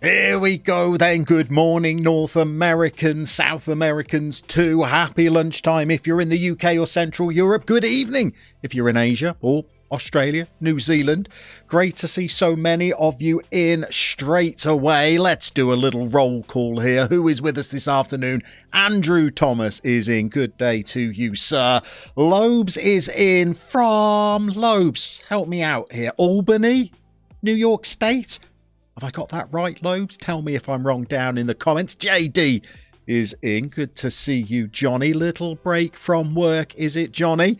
Here we go then. Good morning, North Americans, South Americans too. Happy lunchtime if you're in the UK or Central Europe. Good evening if you're in Asia or Australia, New Zealand. Great to see so many of you in straight away. Let's do a little roll call here. Who is with us this afternoon? Andrew Thomas is in. Good day to you, sir. Lobes is in from Lobes. Help me out here. Albany, New York State. Have I got that right, Lobes? Tell me if I'm wrong down in the comments. JD is in. Good to see you, Johnny. Little break from work, is it, Johnny?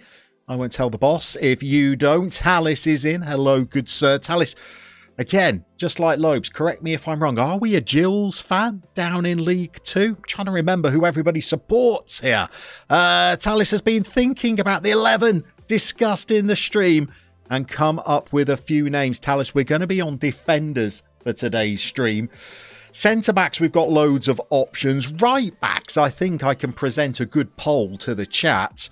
I won't tell the boss if you don't. Talis is in. Hello, good sir. Talis, again, just like Lobes, correct me if I'm wrong. Are we a Gills fan down in League 2? I'm trying to remember who everybody supports here. Talis has been thinking about the 11 discussed in the stream and come up with a few names. Talis, we're going to be on defenders for today's stream. Centre backs, we've got loads of options. Right backs, I think I can present a good poll to the chat.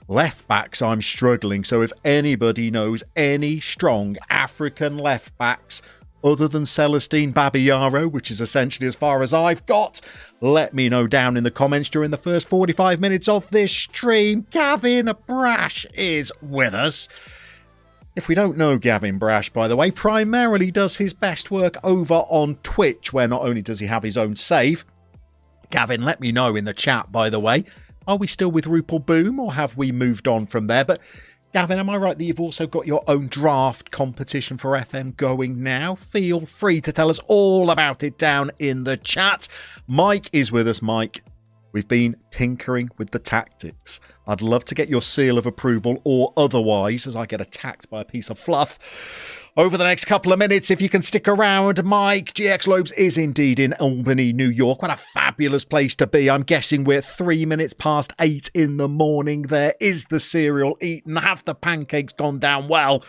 Left backs, I'm struggling. So if anybody knows any strong African left backs other than Celestine Babayaro, which is essentially as far as I've got, let me know down in the comments during the first 45 minutes of this stream. Gavin Brash is with us. If we don't know Gavin Brash, by the way, primarily does his best work over on Twitch, where not only does he have his own save. Gavin, let me know in the chat, by the way. Are we still with Rupal Boom, or have we moved on from there? But Gavin, am I right that you've also got your own draft competition for FM going now? Feel free to tell us all about it down in the chat. Mike is with us. Mike, we've been tinkering with the tactics. I'd love to get your seal of approval or otherwise as I get attacked by a piece of fluff over the next couple of minutes. If you can stick around, Mike, GX Lobes is indeed in Albany, New York. What a fabulous place to be. I'm guessing we're 3 minutes past 8 in the morning. There is the cereal eaten. Have the pancakes gone down well?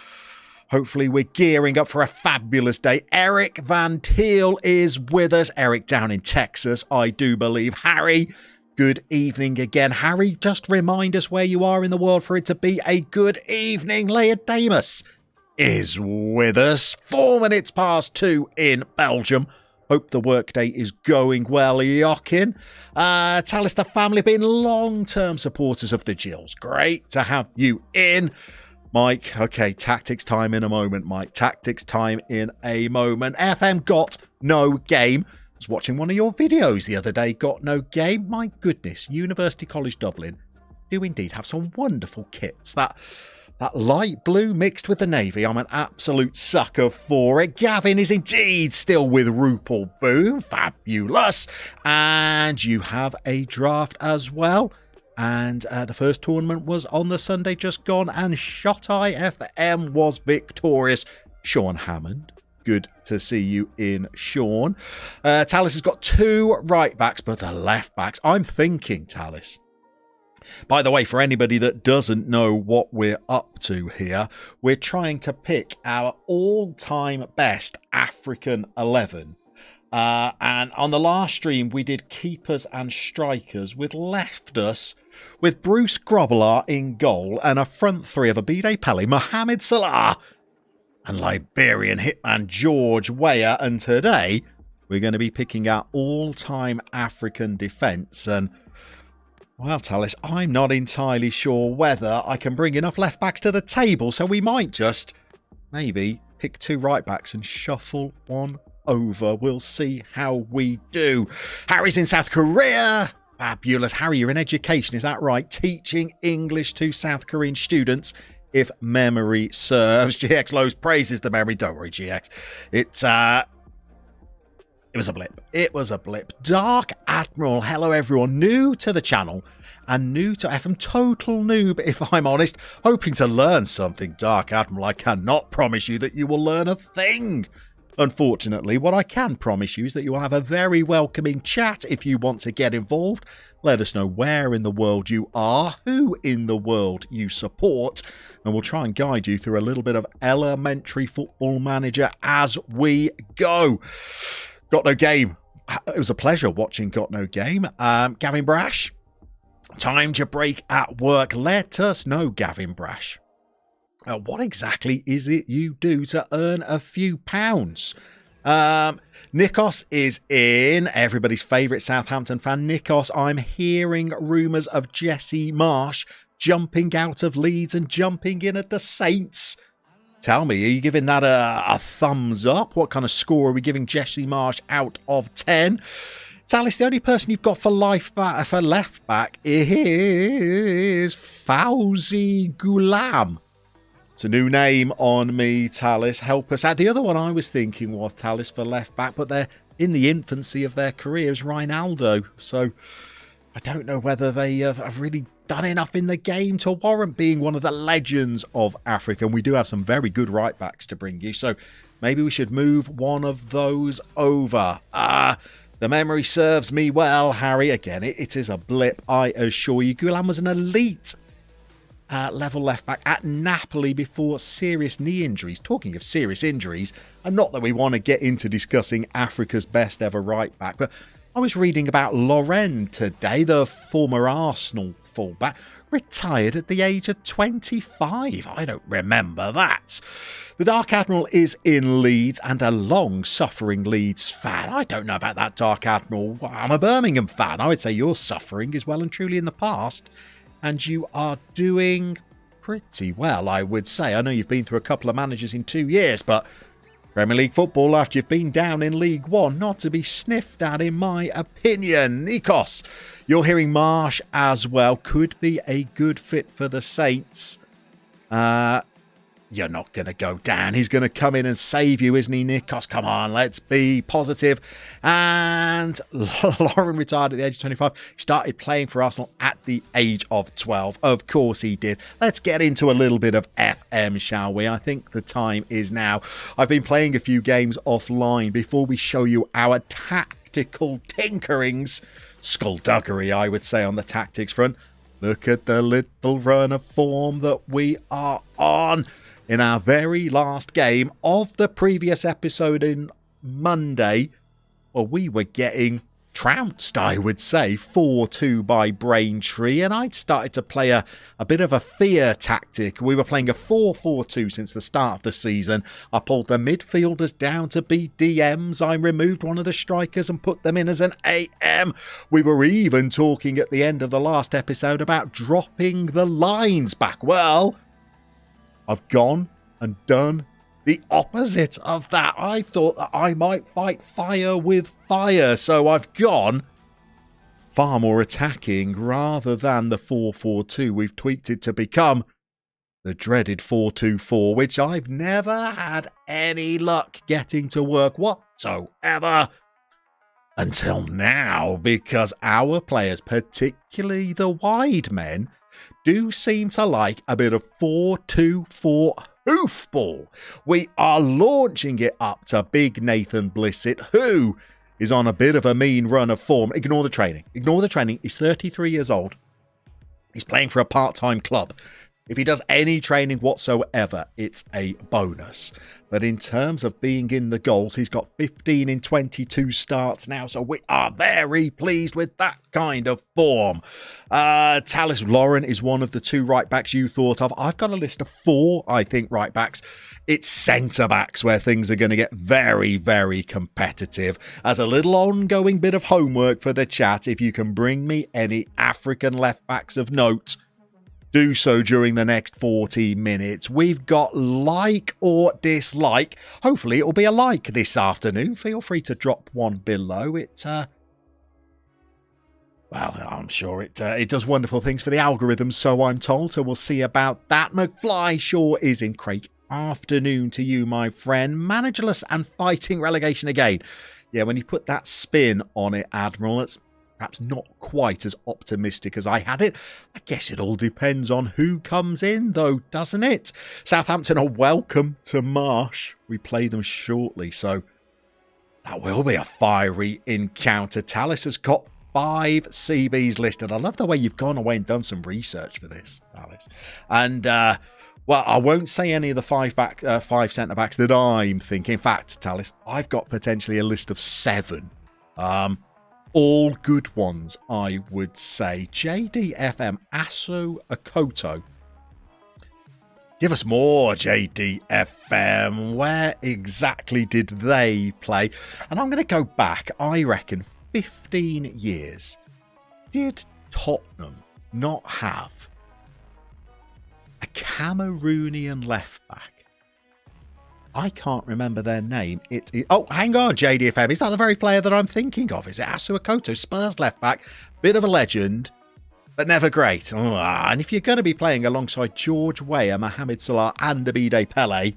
Hopefully we're gearing up for a fabulous day. Eric Van Thiel is with us. Eric down in Texas, I do believe. Harry, good evening again. Harry, just remind us where you are in the world for it to be a good evening. Leah Damus is with us. 4 minutes past 2 in Belgium. Hope the workday is going well, Jochen. Talister family being long-term supporters of the Gills. Great to have you in. Mike, okay, tactics time in a moment, Mike. Tactics time in a moment. FM got no game. I was watching one of your videos the other day. Got no game. My goodness, University College Dublin do indeed have some wonderful kits. That light blue mixed with the navy, I'm an absolute sucker for it. Gavin is indeed still with Rupal Boom. Fabulous. And you have a draft as well. And the first tournament was on the Sunday just gone, and Shot Eye FM was victorious. Sean Hammond, good to see you in, Sean. Talis has got 2 right backs, but the left backs, I'm thinking, Talis. By the way, for anybody that doesn't know what we're up to here, we're trying to pick our all-time best African 11. And on the last stream, we did keepers and strikers, which left us with Bruce Grobbelaar in goal and a front three of Abide Pele, Mohamed Salah, and Liberian hitman George Weah. And today, we're going to be picking our all-time African defence. And, well, Talis, I'm not entirely sure whether I can bring enough left-backs to the table, so we might just maybe pick 2 right-backs and shuffle one over. We'll see how we do. Harry's in South Korea. Fabulous. Harry, you're in education, is that right? Teaching English to South Korean students, if memory serves. GX Lowe's praises the memory. Don't worry, GX. It was a blip. It was a blip. Dark Admiral, hello everyone. New to the channel and new to FM. Total noob, if I'm honest. Hoping to learn something, Dark Admiral. I cannot promise you that you will learn a thing. Unfortunately, what I can promise you is that you will have a very welcoming chat if you want to get involved. Let us know where in the world you are, who in the world you support, and we'll try and guide you through a little bit of elementary football manager as we go. Got no game. It was a pleasure watching Got No Game. Gavin Brash, time to break at work. Let us know, Gavin Brash. What exactly is it you do to earn a few pounds? Nikos is in, everybody's favourite Southampton fan. Nikos, I'm hearing rumours of Jesse Marsh jumping out of Leeds and jumping in at the Saints. Tell me, are you giving that a thumbs up? What kind of score are we giving Jesse Marsh out of 10? Alice, the only person you've got for left back is Fauzi Ghulam. It's a new name on me, Talis. Help us out. The other one I was thinking was Talis for left back, but they're in the infancy of their careers, Ronaldo. So I don't know whether they have really done enough in the game to warrant being one of the legends of Africa. And we do have some very good right backs to bring you. So maybe we should move one of those over. The memory serves me well, Harry. Again, it is a blip, I assure you. Ghulam was an elite level left back at Napoli before serious knee injuries. Talking of serious injuries, and not that we want to get into discussing Africa's best ever right back, but I was reading about Lauren today, the former Arsenal fullback, retired at the age of 25. I don't remember that. The Dark Admiral is in Leeds and a long-suffering Leeds fan. I don't know about that, Dark Admiral. I'm a Birmingham fan. I would say your suffering is well and truly in the past. And you are doing pretty well, I would say. I know you've been through a couple of managers in 2 years, but Premier League football, after you've been down in League One, not to be sniffed at, in my opinion. Nikos, you're hearing Marsh as well. Could be a good fit for the Saints. You're not going to go down. He's going to come in and save you, isn't he, Nikos? Come on, let's be positive. And Lauren retired at the age of 25. He started playing for Arsenal at the age of 12. Of course he did. Let's get into a little bit of FM, shall we? I think the time is now. I've been playing a few games offline before we show you our tactical tinkerings. Skullduggery, I would say, on the tactics front. Look at the little run of form that we are on. In our very last game of the previous episode in Monday, well, we were getting trounced, I would say, 4-2 by Braintree, and I'd started to play a bit of a fear tactic. We were playing a 4-4-2 since the start of the season. I pulled the midfielders down to be DMs. I removed one of the strikers and put them in as an AM. We were even talking at the end of the last episode about dropping the lines back. Well, I've gone and done the opposite of that. I thought that I might fight fire with fire, so I've gone far more attacking rather than the 4-4-2. We've tweaked it to become the dreaded 4-2-4, which I've never had any luck getting to work whatsoever until now, because our players, particularly the wide men, do seem to like a bit of 4-2-4 hoofball. We are launching it up to big Nathan Blissett, who is on a bit of a mean run of form. Ignore the training. Ignore the training. He's 33 years old. He's playing for a part-time club. If he does any training whatsoever, it's a bonus. But in terms of being in the goals, he's got 15 in 22 starts now. So we are very pleased with that kind of form. Talis Lauren is one of the two right backs you thought of. I've got a list of 4, I think, right backs. It's centre backs where things are going to get very, very competitive. As a little ongoing bit of homework for the chat, if you can bring me any African left backs of note, do so during the next 40 minutes. We've got like or dislike. Hopefully it will be a like this afternoon. Feel free to drop one below. Well, I'm sure it does wonderful things for the algorithm, so I'm told. So we'll see about that. McFly Shaw is in. Craig, afternoon to you, my friend. Managerless and fighting relegation again. Yeah, when you put that spin on it, Admiral, it's perhaps not quite as optimistic as I had it. I guess it all depends on who comes in, though, doesn't it? Southampton are welcome to Marsh. We play them shortly, so that will be a fiery encounter. Talis has got 5 CBs listed. I love the way you've gone away and done some research for this, Talis. And, well, I won't say any of the 5 centre-backs that I'm thinking. In fact, Talis, I've got potentially a list of 7. All good ones, I would say. JDFM Asu Akoto Give us more, JDFM. Where exactly did they play? And I'm going to go back, I reckon, 15 years. Did Tottenham not have a Cameroonian left-back? I can't remember their name. Oh, hang on, JDFM. Is that the very player that I'm thinking of? Is it Asu Akoto, Spurs left-back? Bit of a legend, but never great. And if you're going to be playing alongside George Weah, Mohamed Salah and Abide Pele,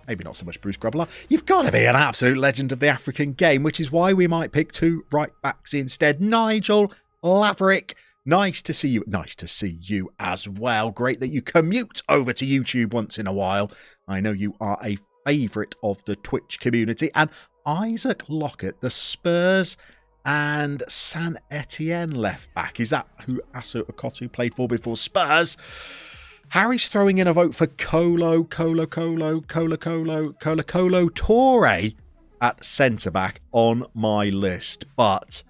maybe not so much Bruce Grobbelaar, you've got to be an absolute legend of the African game, which is why we might pick two right-backs instead. Nigel Laverick, nice to see you. Nice to see you as well. Great that you commute over to YouTube once in a while. I know you are a favourite of the Twitch community. And Isaac Lockett, the Spurs and Saint Etienne left back. Is that who Asu Akoto played for before Spurs? Harry's throwing in a vote for Kolo Toure at centre-back on my list. But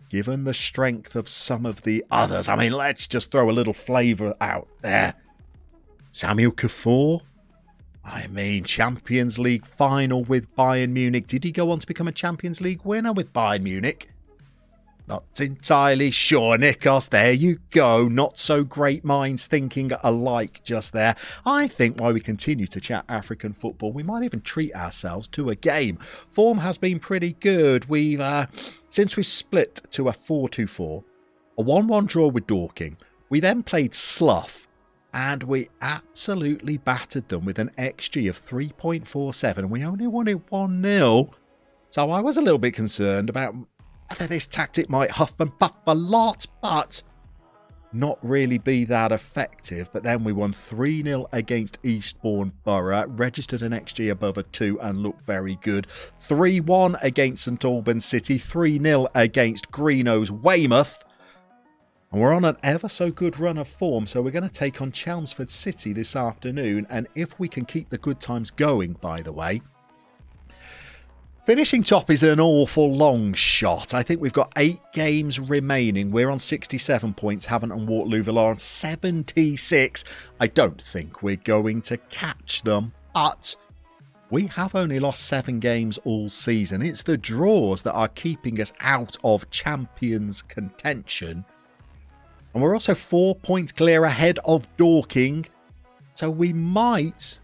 given the strength of some of the others, I mean, let's just throw a little flavour out there. Samuel Kuffour? I mean, Champions League final with Bayern Munich. Did he go on to become a Champions League winner with Bayern Munich? Not entirely sure. Nikos, there you go. Not so great minds thinking alike just there. I think while we continue to chat African football, we might even treat ourselves to a game. Form has been pretty good. We've since we split to a 4-2-4, a 1-1 draw with Dorking. We then played Slough, and we absolutely battered them with an XG of 3.47, and we only won it 1-0. So I was a little bit concerned about whether this tactic might huff and puff a lot, but not really be that effective. But then we won 3-0 against Eastbourne Borough, registered an XG above a 2 and looked very good. 3-1 against St Albans City, 3-0 against Greeno's Weymouth. And we're on an ever so good run of form, so we're going to take on Chelmsford City this afternoon. And if we can keep the good times going, by the way, finishing top is an awful long shot. I think we've got 8 games remaining. We're on 67 points. Havant and Waterlooville are on 76. I don't think we're going to catch them, but we have only lost 7 games all season. It's the draws that are keeping us out of Champions contention. And we're also 4 points clear ahead of Dorking. So we might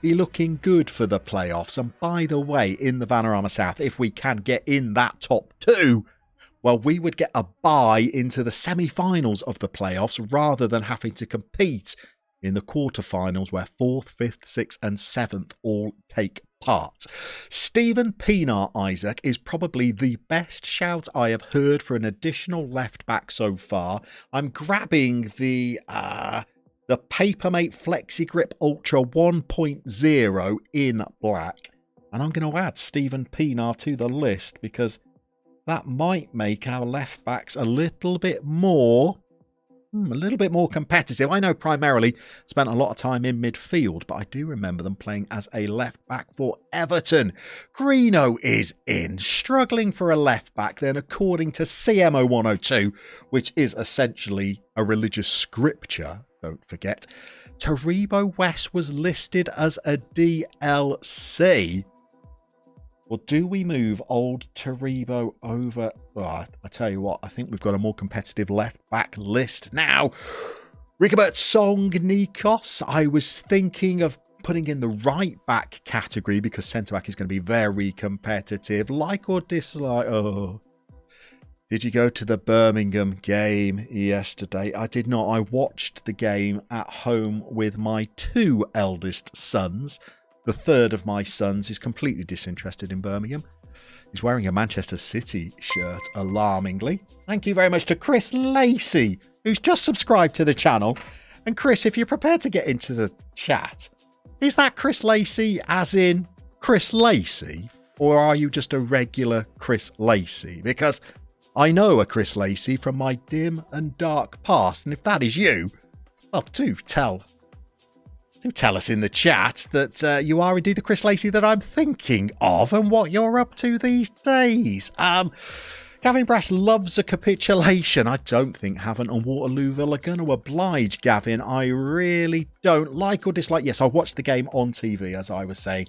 be looking good for the playoffs. And by the way, in the Vanarama South, if we can get in that top 2, well, we would get a bye into the semi-finals of the playoffs rather than having to compete in the quarterfinals where 4th, 5th, 6th and 7th all take part. Stephen Pienaar, Isaac, is probably the best shout I have heard for an additional left back so far. I'm grabbing the Papermate FlexiGrip Ultra 1.0 in black, and I'm going to add Stephen Pienaar to the list because that might make our left backs a little bit more competitive. I know primarily spent a lot of time in midfield, but I do remember them playing as a left back for Everton. Greeno is in, struggling for a left back then, according to CMO 102, which is essentially a religious scripture. Don't forget, Taribo West was listed as a DLC. Well, do we move old Taribo over? I tell you what, I think we've got a more competitive left-back list now. Rigobert Song Nikos. I was thinking of putting in the right-back category because centre-back is going to be very competitive. Like or dislike? Oh. Did you go to the Birmingham game yesterday? I did not. I watched the game at home with my 2 eldest sons. The third of my sons is completely disinterested in Birmingham. He's wearing a Manchester City shirt, alarmingly. Thank you very much to Chris Lacey, who's just subscribed to the channel. And Chris, if you're prepared to get into the chat, is that Chris Lacey as in Chris Lacey? Or are you just a regular Chris Lacey? Because I know a Chris Lacey from my dim and dark past. And if that is you, well, do tell us in the chat that you are indeed the Chris Lacey that I'm thinking of and what you're up to these days. Gavin Brass loves a capitulation. I don't think Havant and Waterlooville are going to oblige, Gavin. I really don't. Like or dislike. Yes, I watched the game on TV, as I was saying.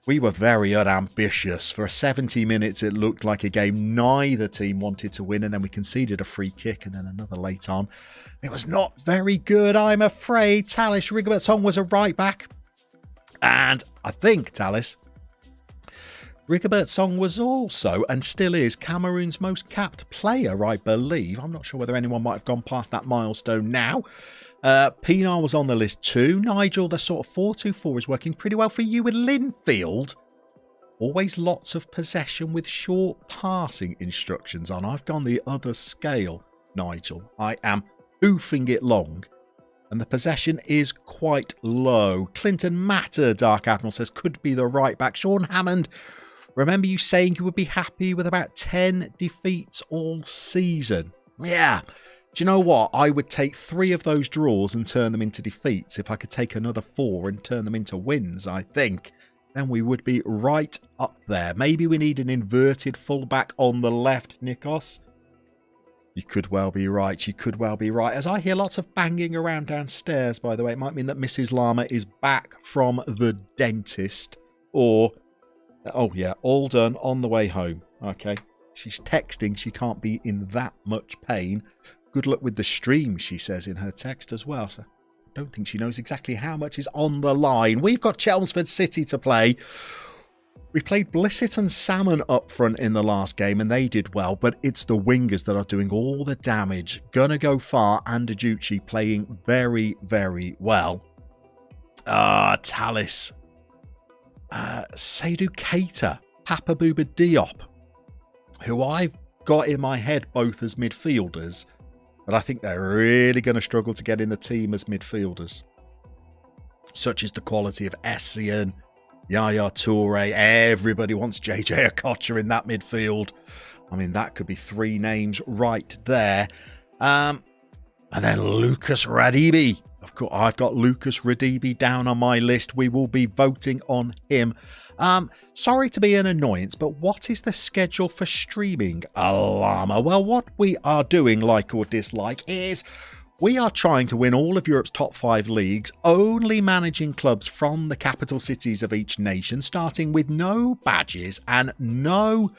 We were very unambitious. For 70 minutes, it looked like a game neither team wanted to win, and then we conceded a free kick and then another late on. It was not very good, I'm afraid. Talis Rigobert-Song was a right back. And I think, Talis, Rigobert-Song was also, and still is, Cameroon's most capped player, I believe. I'm not sure whether anyone might have gone past that milestone now. Pinar was on the list too. Nigel, the sort of 4-2-4 is working pretty well for you with Linfield. Always lots of possession with short passing instructions on. I've gone the other scale, Nigel. I am boofing it long. And the possession is quite low. Clinton Matter, Dark Admiral says, could be the right back. Sean Hammond, remember you saying you would be happy with about 10 defeats all season? Yeah. Do you know what? I would take 3 of those draws and turn them into defeats. If I could take another 4 and turn them into wins, I think, then we would be right up there. Maybe we need an inverted fullback on the left, Nikos. You could well be right. You could well be right. As I hear lots of banging around downstairs, by the way, it might mean that Mrs. Llama is back from the dentist. Or, oh yeah, all done on the way home. Okay. She's texting. She can't be in that much pain. Good luck with the stream, she says in her text as well. So I don't think she knows exactly how much is on the line. We've got Chelmsford City to play. We played Blissett and Salmon up front in the last game and they did well, but it's the wingers that are doing all the damage. Gonna go far and Aducci playing very, very well. Talis. Seydou Keita, Papa Bouba Diop, who I've got in my head both as midfielders, but I think they're really going to struggle to get in the team as midfielders. Such is the quality of Essien, Yaya Toure. Everybody wants JJ Okocha in that midfield. I mean, that could be 3 names right there. And then Lucas Radibi. Of course, I've got Lucas Radibi down on my list. We will be voting on him. Sorry to be an annoyance, but what is the schedule for streaming Llama? Well, what we are doing, like or dislike, is we are trying to win all of Europe's top 5 leagues, only managing clubs from the capital cities of each nation, starting with no badges and no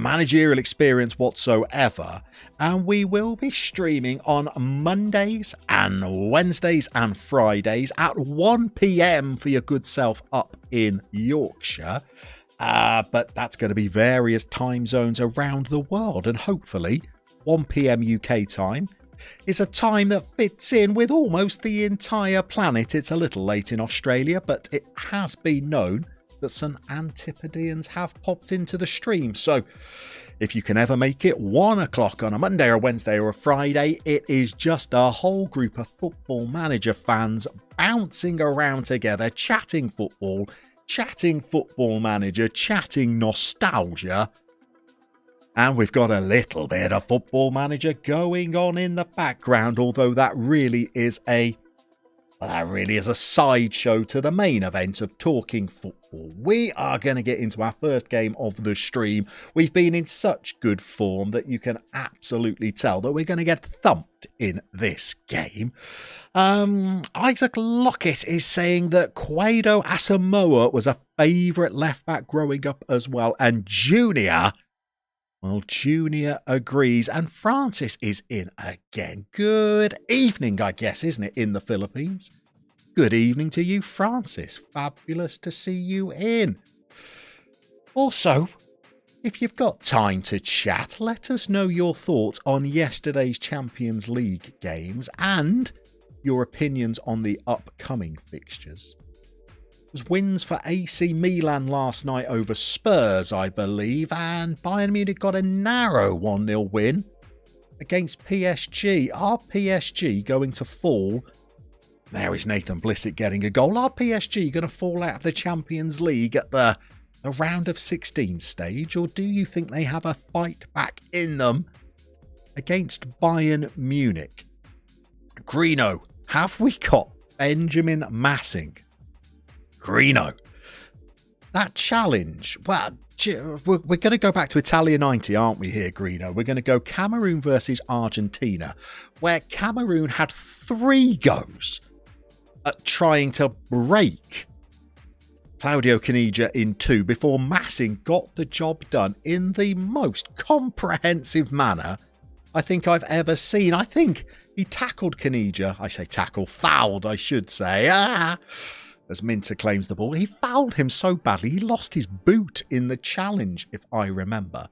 managerial experience whatsoever. And we will be streaming on Mondays and Wednesdays and Fridays at 1 p.m. for your good self up in Yorkshire. But that's going to be various time zones around the world. And hopefully 1 p.m. UK time is a time that fits in with almost the entire planet. It's a little late in Australia, but it has been known that some Antipodeans have popped into the stream. So if you can ever make it 1 o'clock on a Monday or a Wednesday or a Friday, it is just a whole group of Football Manager fans bouncing around together, chatting Football Manager, chatting nostalgia. And we've got a little bit of Football Manager going on in the background, although that really is a sideshow to the main event of talking football. We are going to get into our first game of the stream. We've been in such good form that you can absolutely tell that we're going to get thumped in this game. Isaac Lockett is saying that Quado Asamoah was a favourite left-back growing up as well. And Junior agrees. And Francis is in again. Good evening, I guess, isn't it, in the Philippines? Good evening to you, Francis. Fabulous to see you in. Also, if you've got time to chat, let us know your thoughts on yesterday's Champions League games and your opinions on the upcoming fixtures. It was wins for AC Milan last night over Spurs, I believe, and Bayern Munich got a narrow 1-0 win against PSG. Are PSG going to fall? There is Nathan Blissett getting a goal. Are PSG going to fall out of the Champions League at the round of 16 stage, or do you think they have a fight back in them against Bayern Munich? Greeno, have we got Benjamin Massing? Greeno, that challenge, well, we're going to go back to Italia 90, aren't we here, Greeno? We're going to go Cameroon versus Argentina, where Cameroon had 3 goes at trying to break Claudio Caniggia in 2 before Massing got the job done in the most comprehensive manner I think I've ever seen. I think he tackled Caniggia. I say tackle, fouled, I should say. As Minter claims the ball. He fouled him so badly, he lost his boot in the challenge, if I remember.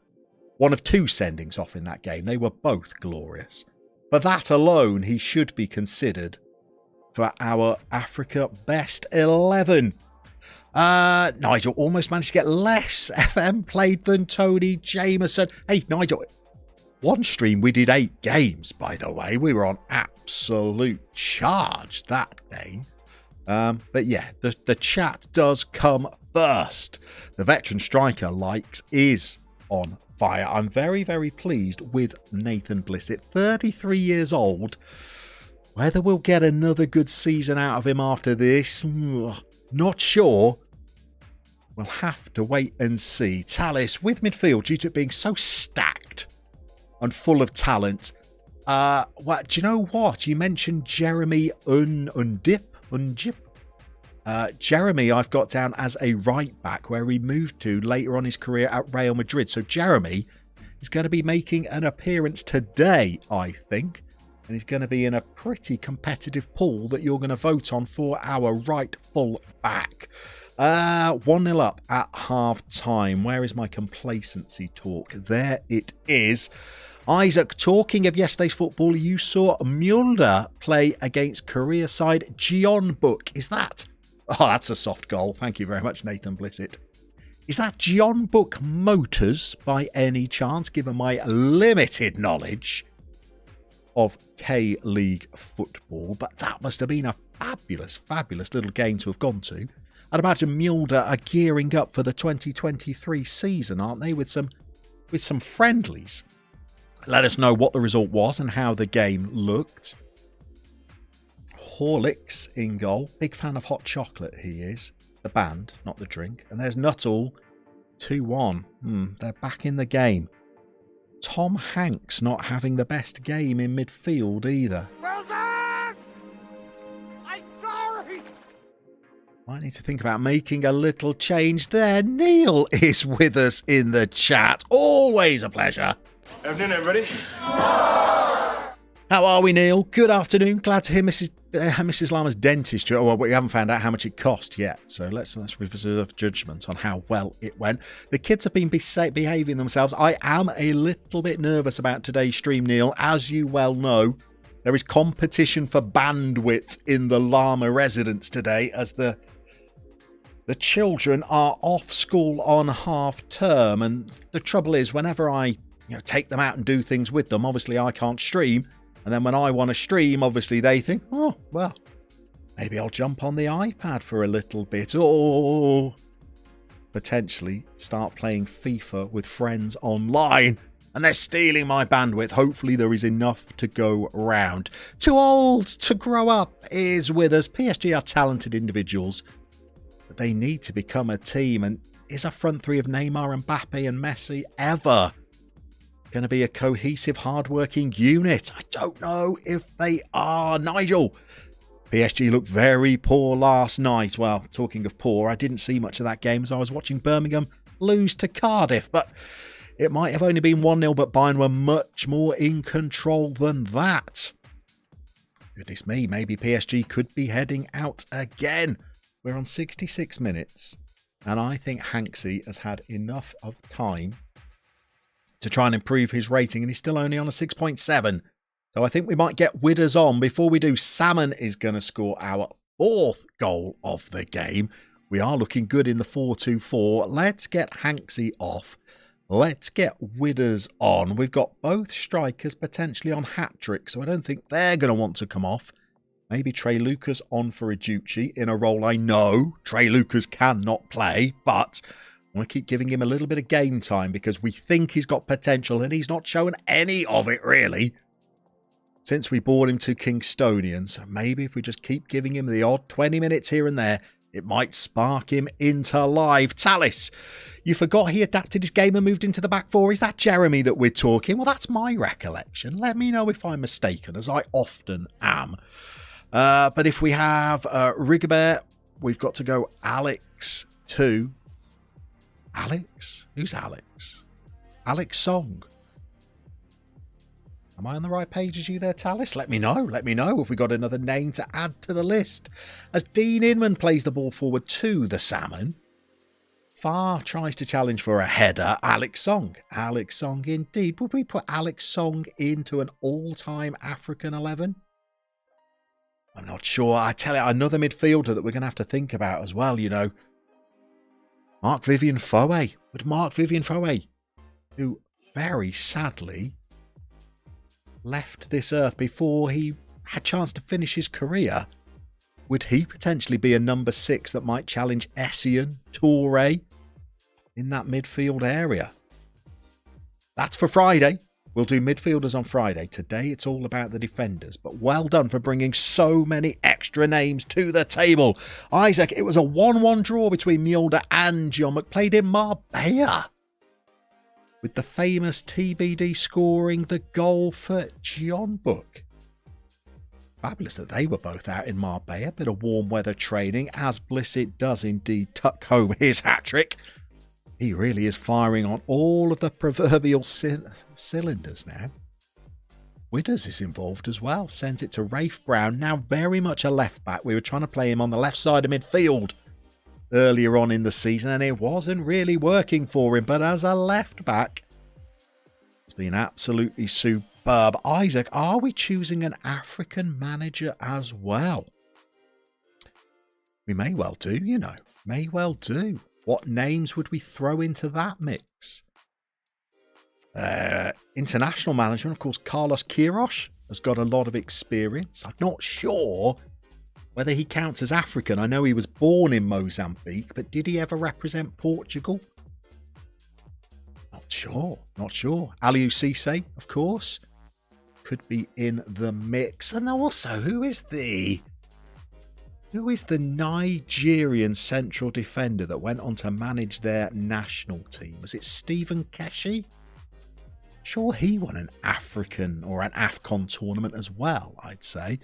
One of 2 sendings off in that game. They were both glorious. For that alone, he should be considered for our Africa Best 11. Nigel almost managed to get less FM played than Tony Jameson. Hey, Nigel, one stream we did 8 games, by the way. We were on absolute charge that day. But yeah, the chat does come first. The veteran striker likes is on fire. I'm very, very pleased with Nathan Blissett, 33 years old. Whether we'll get another good season out of him after this, not sure. We'll have to wait and see. Tallis with midfield, due to it being so stacked and full of talent. Do you know what? You mentioned Jeremy Undip. Jeremy I've got down as a right back, where he moved to later on his career at Real Madrid. So Jeremy is going to be making an appearance today, I think. And he's going to be in a pretty competitive pool that you're going to vote on for our right full back. 1-0 up at half time. Where is my complacency talk? There it is. Isaac, talking of yesterday's football, you saw Mulder play against career side Jeonbuk. Is that? Oh, that's a soft goal. Thank you very much, Nathan Blissett. Is that Jeonbuk Motors by any chance, given my limited knowledge of K-League football? But that must have been a fabulous, fabulous little game to have gone to. I'd imagine Mulder are gearing up for the 2023 season, aren't they, with some friendlies. Let us know what the result was and how the game looked. Horlicks in goal. Big fan of hot chocolate, he is. The band, not the drink. And there's Nuttall, 2-1. They're back in the game. Tom Hanks not having the best game in midfield either. Well done! I'm sorry! Might need to think about making a little change there. Neil is with us in the chat. Always a pleasure. Afternoon, everybody. How are we, Neil? Good afternoon. Glad to hear Mrs. Llama's dentistry. Well, we haven't found out how much it cost yet, so let's reserve judgment on how well it went. The kids have been behaving themselves. I am a little bit nervous about today's stream, Neil. As you well know, there is competition for bandwidth in the Llama residence today, as the children are off school on half term, and the trouble is, whenever I take them out and do things with them, obviously I can't stream. And then when I want to stream, obviously they think, oh, well, maybe I'll jump on the iPad for a little bit, or potentially start playing FIFA with friends online. And they're stealing my bandwidth. Hopefully there is enough to go round. Too old to grow up is with us. PSG are talented individuals, but they need to become a team. And is a front three of Neymar, Mbappe and Messi ever going to be a cohesive, hard-working unit? I don't know if they are. Nigel, PSG looked very poor last night. Well, talking of poor, I didn't see much of that game as I was watching Birmingham lose to Cardiff, but it might have only been 1-0, but Bayern were much more in control than that. Goodness me, maybe PSG could be heading out again. We're on 66 minutes, and I think Hanksy has had enough of time to try and improve his rating, and he's still only on a 6.7. So I think we might get Widders on. Before we do, Salmon is going to score our 4th goal of the game. We are looking good in the 4-2-4. Let's get Hanksy off. Let's get Widders on. We've got both strikers potentially on hat-trick, so I don't think they're going to want to come off. Maybe Trey Lucas on for Iducci in a role I know Trey Lucas cannot play, but I want to keep giving him a little bit of game time because we think he's got potential, and he's not showing any of it really since we brought him to Kingstonian. So maybe if we just keep giving him the odd 20 minutes here and there, It might spark him into live. Talis, you forgot he adapted his game and moved into the back four. Is that Jeremy that we're talking? Well, that's my recollection. Let me know if I'm mistaken, as I often am. But if we have Rigobert, we've got to go Alex to... Alex? Who's Alex? Alex Song. Am I on the right page as you there, Talis? Let me know. Let me know if we got another name to add to the list. As Dean Inman plays the ball forward to the Salmon. Farr tries to challenge for a header. Alex Song. Alex Song indeed. Would we put Alex Song into an all-time African 11? I'm not sure. I tell you, another midfielder that we're going to have to think about as well, you know. Marc-Vivien Foé. Would Marc-Vivien Foé, who very sadly left this earth before he had a chance to finish his career, would he potentially be a number 6 that might challenge Essien, Touré in that midfield area? That's for Friday. We'll do midfielders on Friday. Today it's all about the defenders, but well done for bringing so many extra names to the table. Isaac, it was a 1-1 draw between Mulder and John McPlayed in Marbella, with the famous TBD scoring the goal for John Book. Fabulous that they were both out in Marbella. Bit of warm weather training, as Blissett does indeed tuck home his hat-trick. He really is firing on all of the proverbial cylinders now. Widders is involved as well. Sent it to Rafe Brown, now very much a left-back. We were trying to play him on the left side of midfield earlier on in the season, and it wasn't really working for him. But as a left-back, it's been absolutely superb. Isaac, are we choosing an African manager as well? We may well do, you know. May well do. What names would we throw into that mix? International management, of course, Carlos Queiroz has got a lot of experience. I'm not sure whether he counts as African. I know he was born in Mozambique, but did he ever represent Portugal? Not sure. Not sure. Aliou Cisse, of course, could be in the mix. And also, who is the Nigerian central defender that went on to manage their national team? Was it Stephen Keshi? Sure, he won an African or an AFCON tournament as well, I'd say.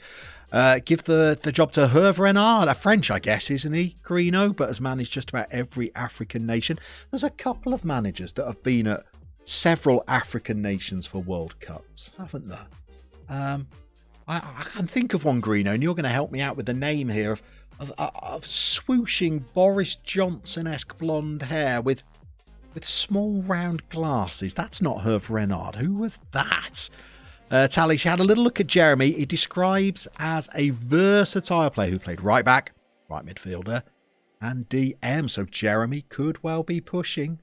Give the job to Hervé Renard, a French, I guess, isn't he, Greeno, but has managed just about every African nation. There's a couple of managers that have been at several African nations for World Cups, haven't there? I can think of one, Greeno, and you're going to help me out with the name here of swooshing Boris Johnson-esque blonde hair with small round glasses. That's not Hervé Renard. Who was that? Tally, she had a little look at Jeremy. He describes as a versatile player who played right back, right midfielder, and DM. So Jeremy could well be pushing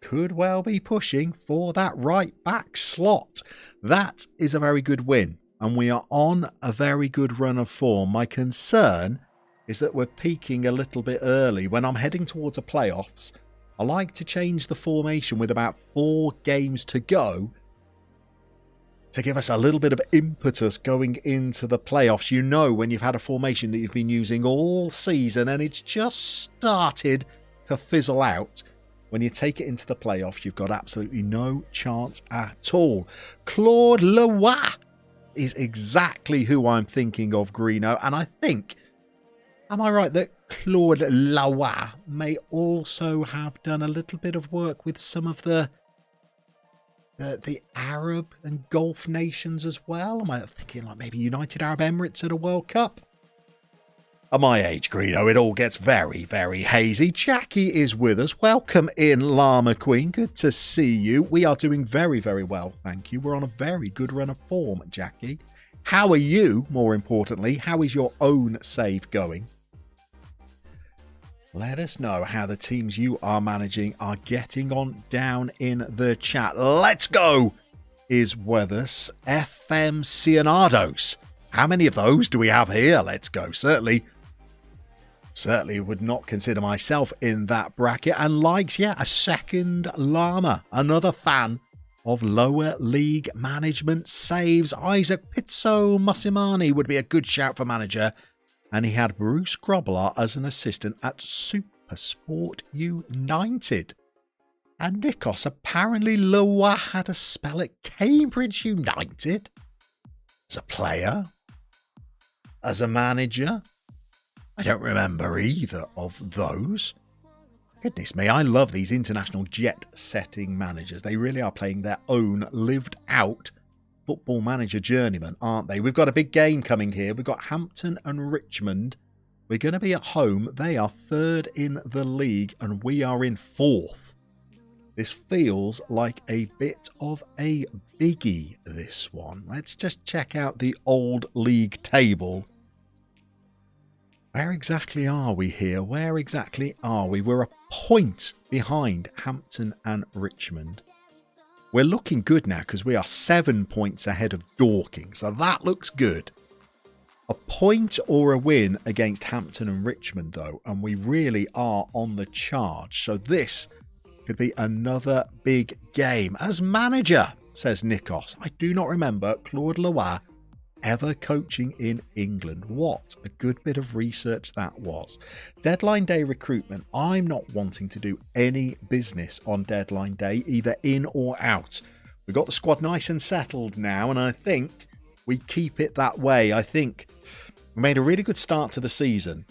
for that right back slot. That is a very good win, and we are on a very good run of form. My concern is that we're peaking a little bit early. When I'm heading towards a playoffs, I like to change the formation with about 4 games to go to give us a little bit of impetus going into the playoffs. You know, when you've had a formation that you've been using all season and it's just started to fizzle out, when you take it into the playoffs, you've got absolutely no chance at all. Claude Leroy is exactly who I'm thinking of, Greeno, and I think, am I right that Claude Leroy may also have done a little bit of work with some of the Arab and Gulf nations as well? Am I thinking like maybe United Arab Emirates at a World Cup? At my age, Greeno, it all gets very, very hazy. Jackie is with us. Welcome in, Llama Queen. Good to see you. We are doing very, very well, thank you. We're on a very good run of form, Jackie. How are you, more importantly? How is your own save going? Let us know how the teams you are managing are getting on down in the chat. Let's go is with us. FM Cianados. How many of those do we have here? Let's go. Certainly would not consider myself in that bracket. And likes, yeah, a second Llama. Another fan of lower league management saves. Isaac Pizzo Massimani would be a good shout for manager. and he had Bruce Grobbelaar as an assistant at Supersport United. And Nikos, apparently Llama had a spell at Cambridge United as a player, as a manager. I don't remember either of those. Goodness me, I love these international jet-setting managers. They really are playing their own lived-out football manager journeyman, aren't they? We've got a big game coming here. We've got Hampton and Richmond. We're going to be at home. They are third in the league and we are in fourth. This feels like a bit of a biggie, this one. Let's just check out the old league table. Where exactly are we here? Where exactly are we? We're a point behind Hampton and Richmond. We're looking good now because we are 7 points ahead of Dorking. So that looks good. A point or a win against Hampton and Richmond, though, and we really are on the charge. So this could be another big game. As manager, says Nikos, I do not remember Claude Leroy ever coaching in England. What a good bit of research that was. Deadline day recruitment. I'm not wanting to do any business on deadline day, either in or out. We've got the squad nice and settled now, and I think we keep it that way. I think we made a really good start to the season.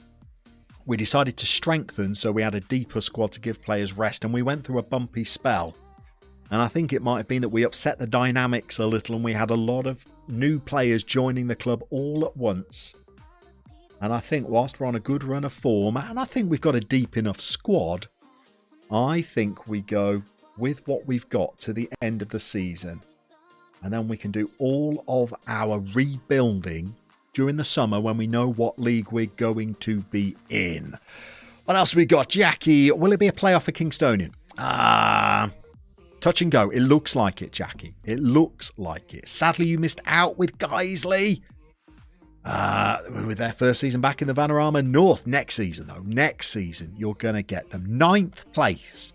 We decided to strengthen, so we had a deeper squad to give players rest, and we went through a bumpy spell. And I think it might have been that we upset the dynamics a little and we had a lot of new players joining the club all at once. And I think whilst we're on a good run of form, and I think we've got a deep enough squad, I think we go with what we've got to the end of the season. And then we can do all of our rebuilding during the summer when we know what league we're going to be in. What else have we got? Jackie, will it be a playoff for Kingstonian? Touch and go. It looks like it, Jackie. It looks like it. Sadly, you missed out with Guiseley. With their first season back in the Vanarama North. Next season, though. Next season, you're going to get them. 9th place.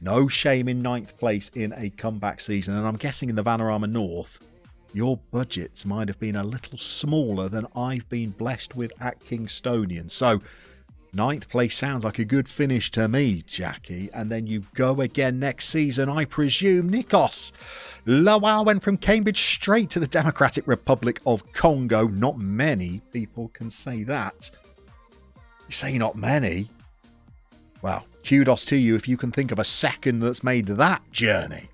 No shame in 9th place in a comeback season. And I'm guessing in the Vanarama North, your budgets might have been a little smaller than I've been blessed with at Kingstonian. So, 9th place sounds like a good finish to me, Jackie. And then you go again next season, I presume. Nikos. Lowell went from Cambridge straight to the Democratic Republic of Congo. Not many people can say that. You say not many? Well, kudos to you if you can think of a second that's made that journey.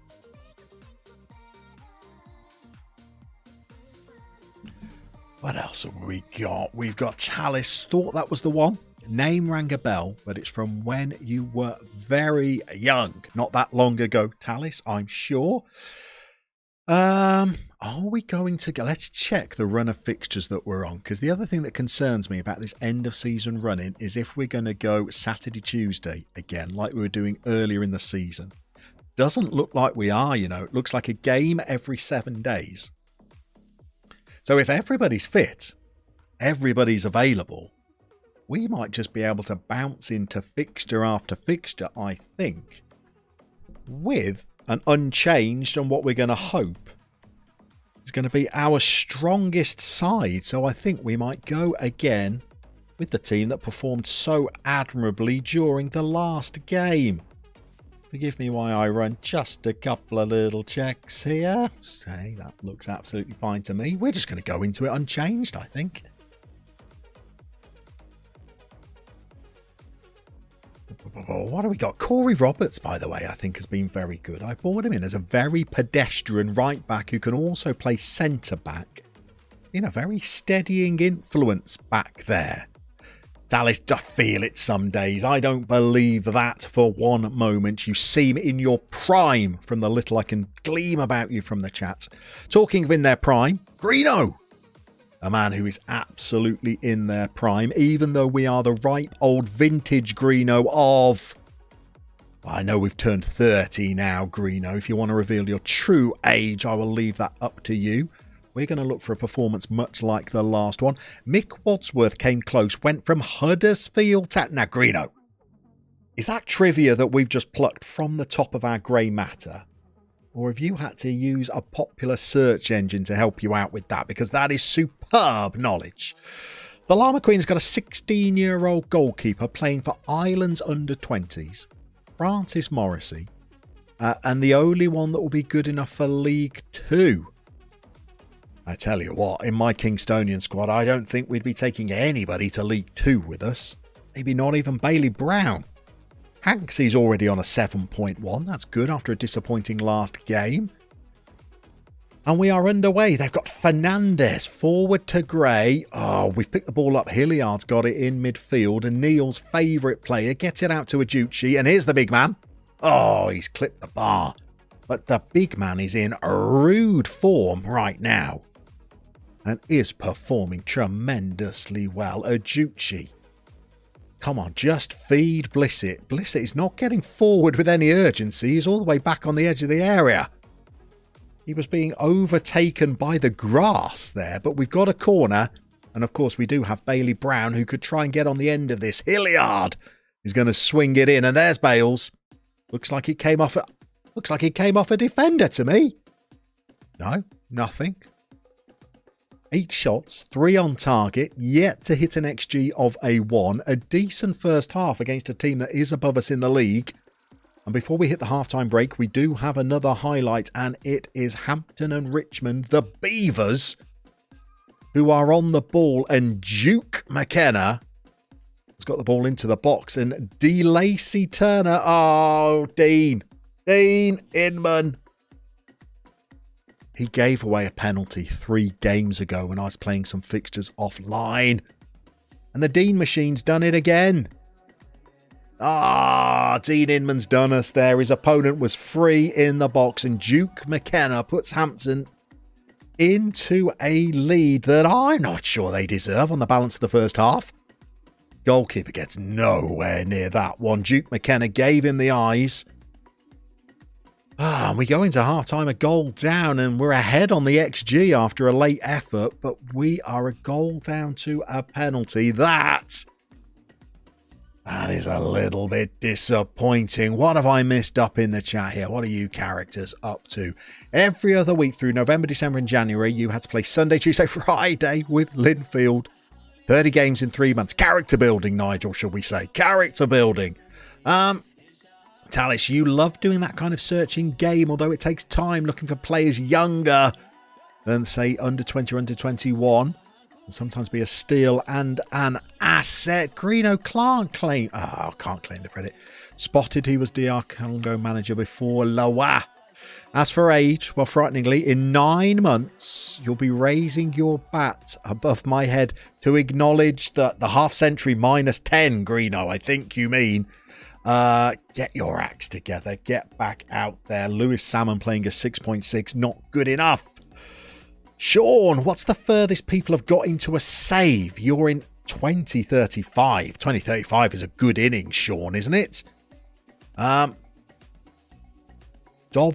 What else have we got? We've got Talis. Thought that was the one. Name rang a bell, but it's from when you were very young. Not that long ago, Talis, I'm sure. Are we going to go? Let's check the run of fixtures that we're on, because the other thing that concerns me about this end of season running is if we're going to go Saturday, Tuesday again, like we were doing earlier in the season. Doesn't look like we are, you know. It looks like a game every 7 days. So if everybody's fit, everybody's available, we might just be able to bounce into fixture after fixture, I think, with an unchanged and what we're going to hope is going to be our strongest side. So I think we might go again with the team that performed so admirably during the last game. Forgive me while I run just a couple of little checks here. Say, that looks absolutely fine to me. We're just going to go into it unchanged, I think. What have we got? Corey Roberts, by the way, I think has been very good. I brought him in as a very pedestrian right back who can also play centre back. You know, very steadying influence back there. Dallas, I feel it some days. I don't believe that for one moment. You seem in your prime from the little I can gleam about you from the chat. Talking of in their prime, Greeno. A man who is absolutely in their prime, even though we are the right old vintage Greeno of... Well, I know we've turned 30 now, Greeno. If you want to reveal your true age, I will leave that up to you. We're going to look for a performance much like the last one. Mick Wadsworth came close, went from Huddersfield to... Now, Greeno, is that trivia that we've just plucked from the top of our grey matter? Or have you had to use a popular search engine to help you out with that? Because that is superb knowledge. The Llama Queen's got a 16-year-old goalkeeper playing for Ireland's under-20s, Francis Morrissey, and the only one that will be good enough for League Two. I tell you what, in my Kingstonian squad, I don't think we'd be taking anybody to League Two with us. Maybe not even Bailey Brown. Hanksy's already on a 7.1. That's good after a disappointing last game. And we are underway. They've got Fernandez forward to Gray. Oh, we've picked the ball up. Hilliard's got it in midfield. And Neil's favourite player gets it out to Ajucci. And here's the big man. Oh, he's clipped the bar. But the big man is in rude form right now. And is performing tremendously well. Ajucci. Come on, just feed Blissett. Blissett is not getting forward with any urgency. He's all the way back on the edge of the area. He was being overtaken by the grass there, but we've got a corner. And of course, we do have Bailey Brown, who could try and get on the end of this. Hilliard is going to swing it in. And there's Bales. Looks like it came off a defender to me. No, nothing. 8 shots, 3 on target, yet to hit an XG of a 1. A decent first half against a team that is above us in the league. And before we hit the halftime break, we do have another highlight, and it is Hampton and Richmond, the Beavers, who are on the ball. And Duke McKenna has got the ball into the box. And D. Lacey Turner. Oh, Dean Inman. He gave away a penalty 3 games ago when I was playing some fixtures offline. And the Dean machine's done it again. Dean Inman's done us there. His opponent was free in the box. And Duke McKenna puts Hampton into a lead that I'm not sure they deserve on the balance of the first half. Goalkeeper gets nowhere near that one. Duke McKenna gave him the eyes. And we go into half-time a goal down, and we're ahead on the XG after a late effort, but we are a goal down to a penalty. That is a little bit disappointing. What have I missed up in the chat here? What are you characters up to? Every other week through November, December and January, you had to play Sunday, Tuesday, Friday with Linfield. 30 games in 3 months. Character building, Nigel, shall we say. Character building. Talis, you love doing that kind of searching game, although it takes time looking for players younger than, say, under 20 or under 21. And sometimes be a steal and an asset. Greeno can't claim the credit. Spotted he was DR Congo manager before Llama. As for age, well, frighteningly, in 9 months, you'll be raising your bat above my head to acknowledge that the half-century minus 10, Greeno, I think you mean. Get your acts together. Get back out there. Lewis Salmon playing a 6.6. Not good enough. Sean, what's the furthest people have got into a save? You're in 2035. 2035 is a good innings, Sean, isn't it? Dob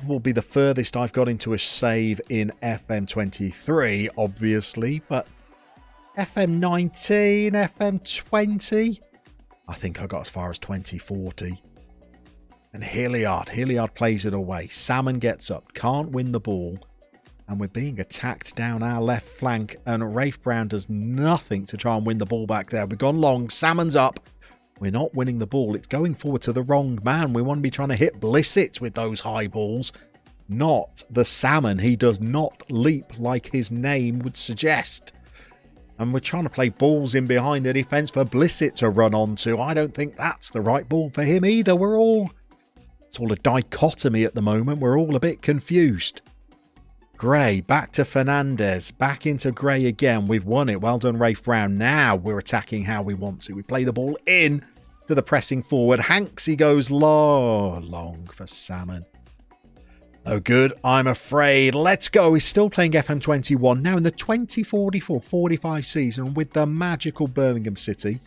will be the furthest I've got into a save in FM23, obviously. But FM19, FM20... I think I got as far as 2040. And Hilliard plays it away. Salmon gets up, can't win the ball. And we're being attacked down our left flank. And Rafe Brown does nothing to try and win the ball back there. We've gone long. Salmon's up. We're not winning the ball. It's going forward to the wrong man. We want to be trying to hit Blissett with those high balls. Not the Salmon. He does not leap like his name would suggest. And we're trying to play balls in behind the defence for Blissett to run onto. I don't think that's the right ball for him either. It's all a dichotomy at the moment. We're all a bit confused. Gray, back to Fernandez. Back into Gray again. We've won it. Well done, Rafe Brown. Now we're attacking how we want to. We play the ball in to the pressing forward. Hanksy goes long for Salmon. Oh, good, I'm afraid. Let's go. He's still playing FM21 now in the 2044-45 season with the magical Birmingham City.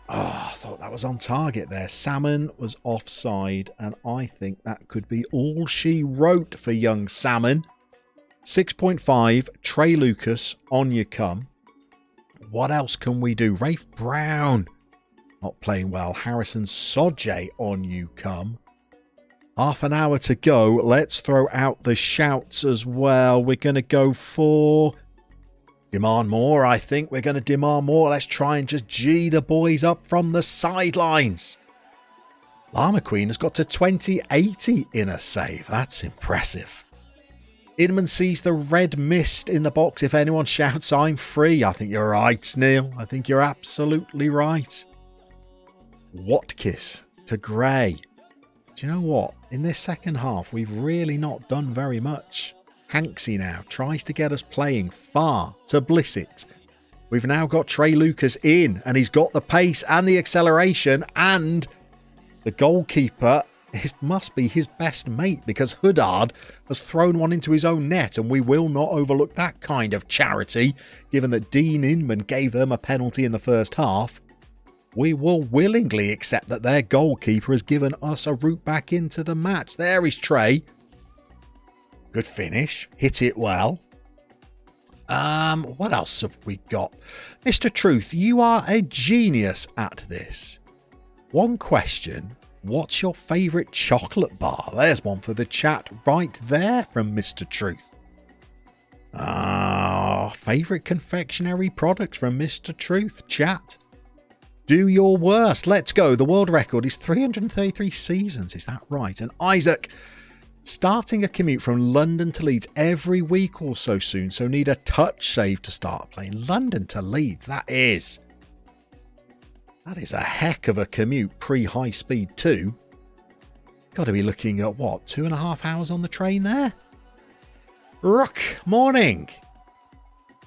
Oh, I thought that was on target there. Salmon was offside, and I think that could be all she wrote for young Salmon. 6.5, Trey Lucas, on you come. What else can we do? Rafe Brown, not playing well. Harrison Sodje, on you come. Half an hour to go. Let's throw out the shouts as well. We're going to go for Demand more. I think we're going to demand more. Let's try and just G the boys up from the sidelines. Llama Queen has got to 2080 in a save. That's impressive. Inman sees the red mist in the box. If anyone shouts, I'm free. I think you're right, Neil. I think you're absolutely right. Watkiss to Grey. Do you know what? In this second half, we've really not done very much. Hanksy now tries to get us playing far to Blissett. We've now got Trey Lucas in, and he's got the pace and the acceleration, and the goalkeeper must be his best mate, because Huddard has thrown one into his own net, and we will not overlook that kind of charity, given that Dean Inman gave them a penalty in the first half. We will willingly accept that their goalkeeper has given us a route back into the match. There is Trey. Good finish. Hit it well. What else have we got? Mr. Truth, you are a genius at this. One question. What's your favourite chocolate bar? There's one for the chat right there from Mr. Truth. Favourite confectionery products from Mr. Truth. Chat. Do your worst. Let's go. The world record is 333 seasons. Is that right? And Isaac, starting a commute from London to Leeds every week or so soon, so need a touch save to start playing. London to Leeds, that is a heck of a commute pre-high speed too. Got to be looking at what, 2.5 hours on the train there? Rook, morning.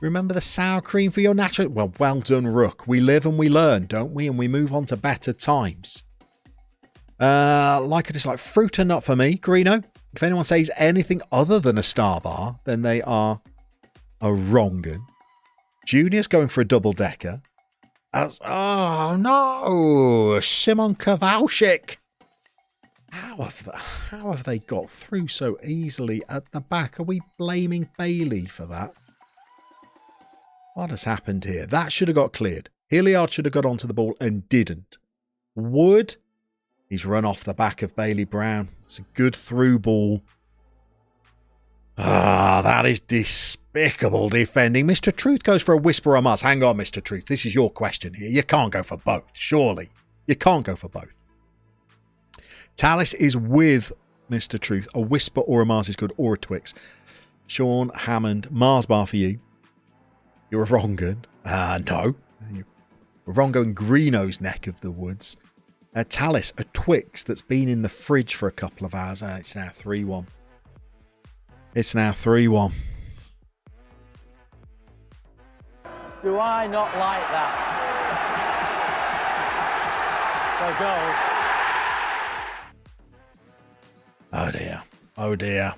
Remember the sour cream for your natural... Well done, Rook. We live and we learn, don't we? And we move on to better times. Like or dislike, fruit and nut for me, Greeno. If anyone says anything other than a star bar, then they are a wrong-un. Junior's going for a double-decker. Oh, no! Simon Kowalczyk! How have they got through so easily at the back? Are we blaming Bailey for that? What has happened here? That should have got cleared. Hilliard should have got onto the ball and didn't. Wood, he's run off the back of Bailey Brown. It's a good through ball. That is despicable defending. Mr. Truth goes for a whisper on us. Hang on, Mr. Truth. This is your question here. You can't go for both, surely. You can't go for both. Talis is with Mr. Truth. A whisper or a Mars is good, or a Twix. Sean Hammond, Mars bar for you. You're a wrong-un. No. You're a wrong-un in Greeno's neck of the woods. Talis, a Twix that's been in the fridge for a couple of hours. It's now 3-1. It's now 3-1. Do I not like that? So go. Oh dear. Oh dear.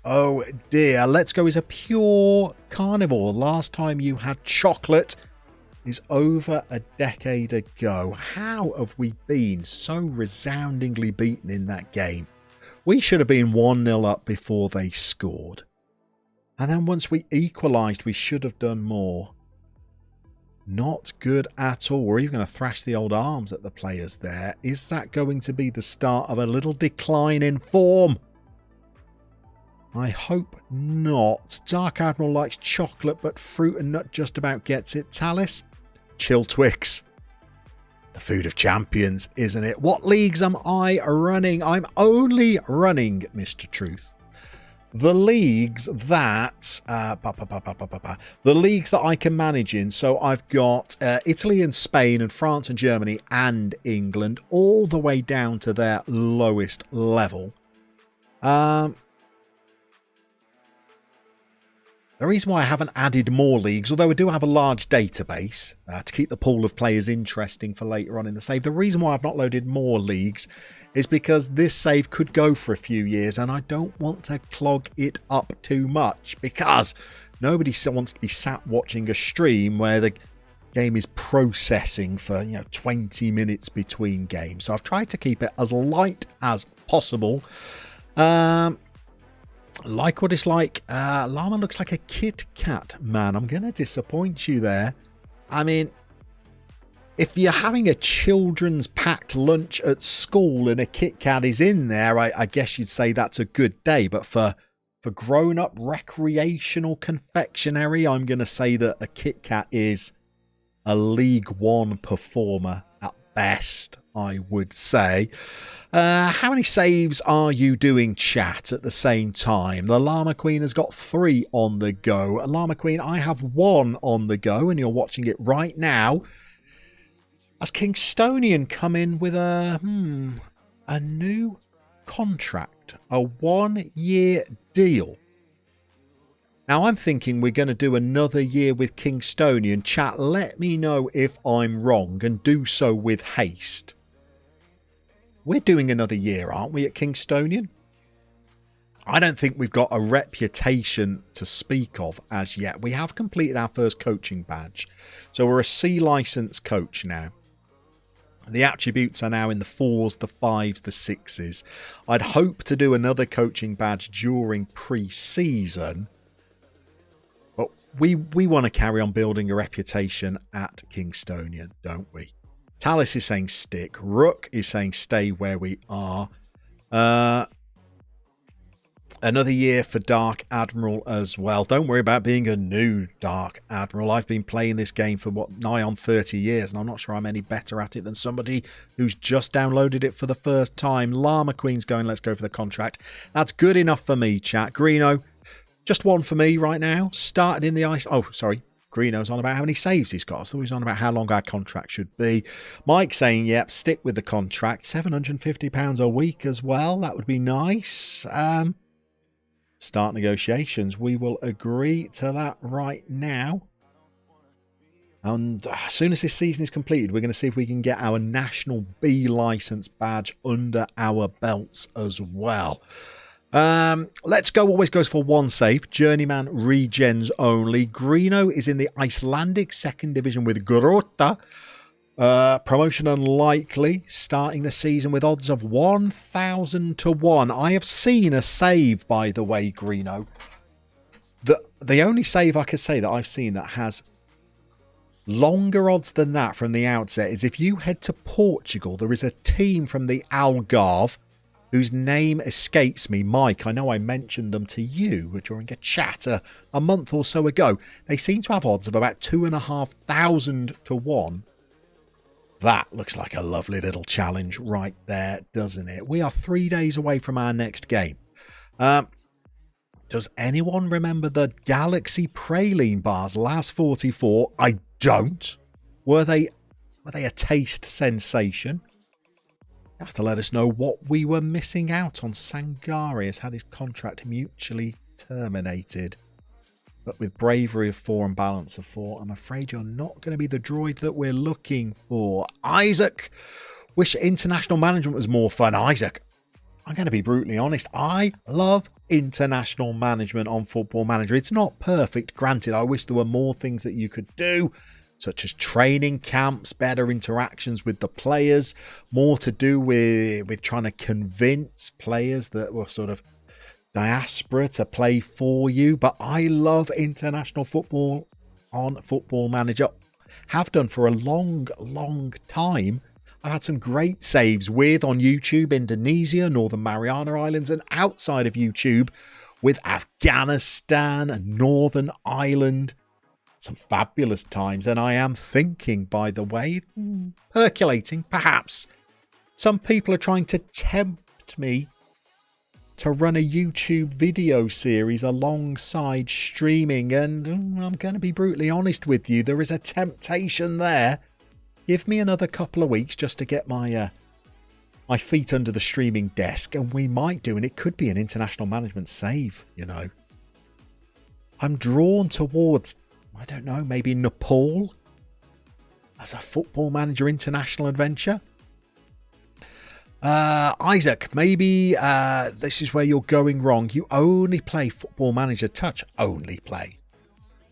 Oh dear. Let's Go is a pure carnivore. Last time you had chocolate is over a decade ago. How have we been so resoundingly beaten in that game? We should have been 1-0 up before they scored. And then once we equalised, we should have done more. Not good at all. We're even going to thrash the old arms at the players there. Is that going to be the start of a little decline in form? I hope not. Dark Admiral likes chocolate, but fruit and nut just about gets it. Talis, chill Twix. It's the food of champions, isn't it? What leagues am I running? I'm only running, Mr. Truth, the leagues that I can manage in. So I've got Italy and Spain and France and Germany and England all the way down to their lowest level. The reason why I haven't added more leagues, although I do have a large database to keep the pool of players interesting for later on in the save, the reason why I've not loaded more leagues is because this save could go for a few years and I don't want to clog it up too much, because nobody wants to be sat watching a stream where the game is processing for 20 minutes between games. So I've tried to keep it as light as possible. Like or dislike, Llama looks like a Kit Kat man. I'm going to disappoint you there. I mean, if you're having a children's packed lunch at school and a Kit Kat is in there, I guess you'd say that's a good day. But for For grown-up recreational confectionery, I'm going to say that a Kit Kat is a League One performer at best, I would say. How many saves are you doing, chat, at the same time? The Llama Queen has got 3 on the go. Llama Queen, I have 1 on the go, and you're watching it right now. As Kingstonian come in with a new contract, a 1-year deal. Now, I'm thinking we're going to do another year with Kingstonian. Chat, let me know if I'm wrong, and do so with haste. We're doing another year, aren't we, at Kingstonian? I don't think we've got a reputation to speak of as yet. We have completed our first coaching badge. So we're a C licensed coach now. The attributes are now in the 4s, the 5s, the 6s. I'd hope to do another coaching badge during pre-season. But we want to carry on building a reputation at Kingstonian, don't we? Tallis is saying stick. Rook is saying stay where we are. Another year for Dark Admiral as well. Don't worry about being a new Dark Admiral. I've been playing this game for nigh on 30 years, and I'm not sure I'm any better at it than somebody who's just downloaded it for the first time. Llama Queen's going, let's go for the contract. That's good enough for me, chat. Greeno, just 1 for me right now. Started in the ice. Oh, sorry. Greeno's on about how many saves he's got. I thought he was on about how long our contract should be. Mike saying, yep, stick with the contract. £750 a week as well. That would be nice. Start negotiations. We will agree to that right now. And as soon as this season is completed, we're going to see if we can get our National B license badge under our belts as well. Let's go always goes for 1 save. Journeyman regens only. Greeno is in the Icelandic 2nd division with Grota. Promotion unlikely. Starting the season with odds of 1,000 to 1. I have seen a save, by the way, Greeno. The only save I could say that I've seen that has longer odds than that from the outset is if you head to Portugal. There is a team from the Algarve whose name escapes me. Mike, I know I mentioned them to you during a chat a month or so ago. They seem to have odds of about 2,500 to 1. That looks like a lovely little challenge right there, doesn't it? We are 3 days away from our next game. Does anyone remember the Galaxy Praline bars, last 44? I don't. Were they a taste sensation? You have to let us know what we were missing out on. Sangari has had his contract mutually terminated. But with bravery of 4 and balance of 4, I'm afraid you're not going to be the droid that we're looking for. Isaac, wish international management was more fun. Isaac, I'm going to be brutally honest. I love international management on Football Manager. It's not perfect, granted. I wish there were more things that you could do, such as training camps, better interactions with the players, more to do with trying to convince players that were sort of diaspora to play for you. But I love international football on Football Manager. Have done for a long time. I've had some great saves with on YouTube, Indonesia, Northern Mariana Islands, and outside of YouTube with Afghanistan and Northern Ireland. Some fabulous times. And I am thinking, by the way, percolating, perhaps some people are trying to tempt me to run a YouTube video series alongside streaming, and I'm going to be brutally honest with you, there is a temptation there. Give me another couple of weeks just to get my feet under the streaming desk, and we might do, and it could be an international management save, you know. I'm drawn towards, I don't know, maybe Nepal as a Football Manager international adventure. Isaac, maybe this is where you're going wrong. You only play Football Manager Touch. Only play.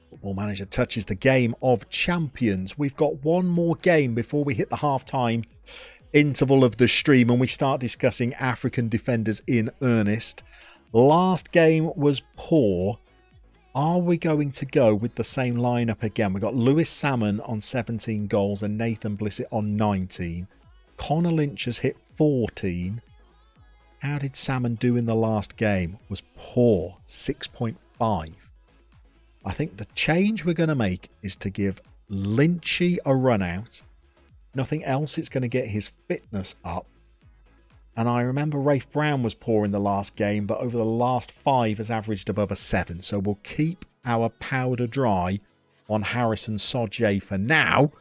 Football Manager Touch is the game of champions. We've got one more game before we hit the half-time interval of the stream and we start discussing African defenders in earnest. Last game was poor. Are we going to go with the same lineup again? We've got Lewis Salmon on 17 goals and Nathan Blissett on 19. Connor Lynch has hit 14. How did Salmon do in the last game? Was poor, 6.5. I think the change we're going to make is to give Lynchy a run out. Nothing else. It's going to get his fitness up. And I remember Rafe Brown was poor in the last game, but over the last 5 has averaged above a 7. So we'll keep our powder dry on Harrison Sodje for now.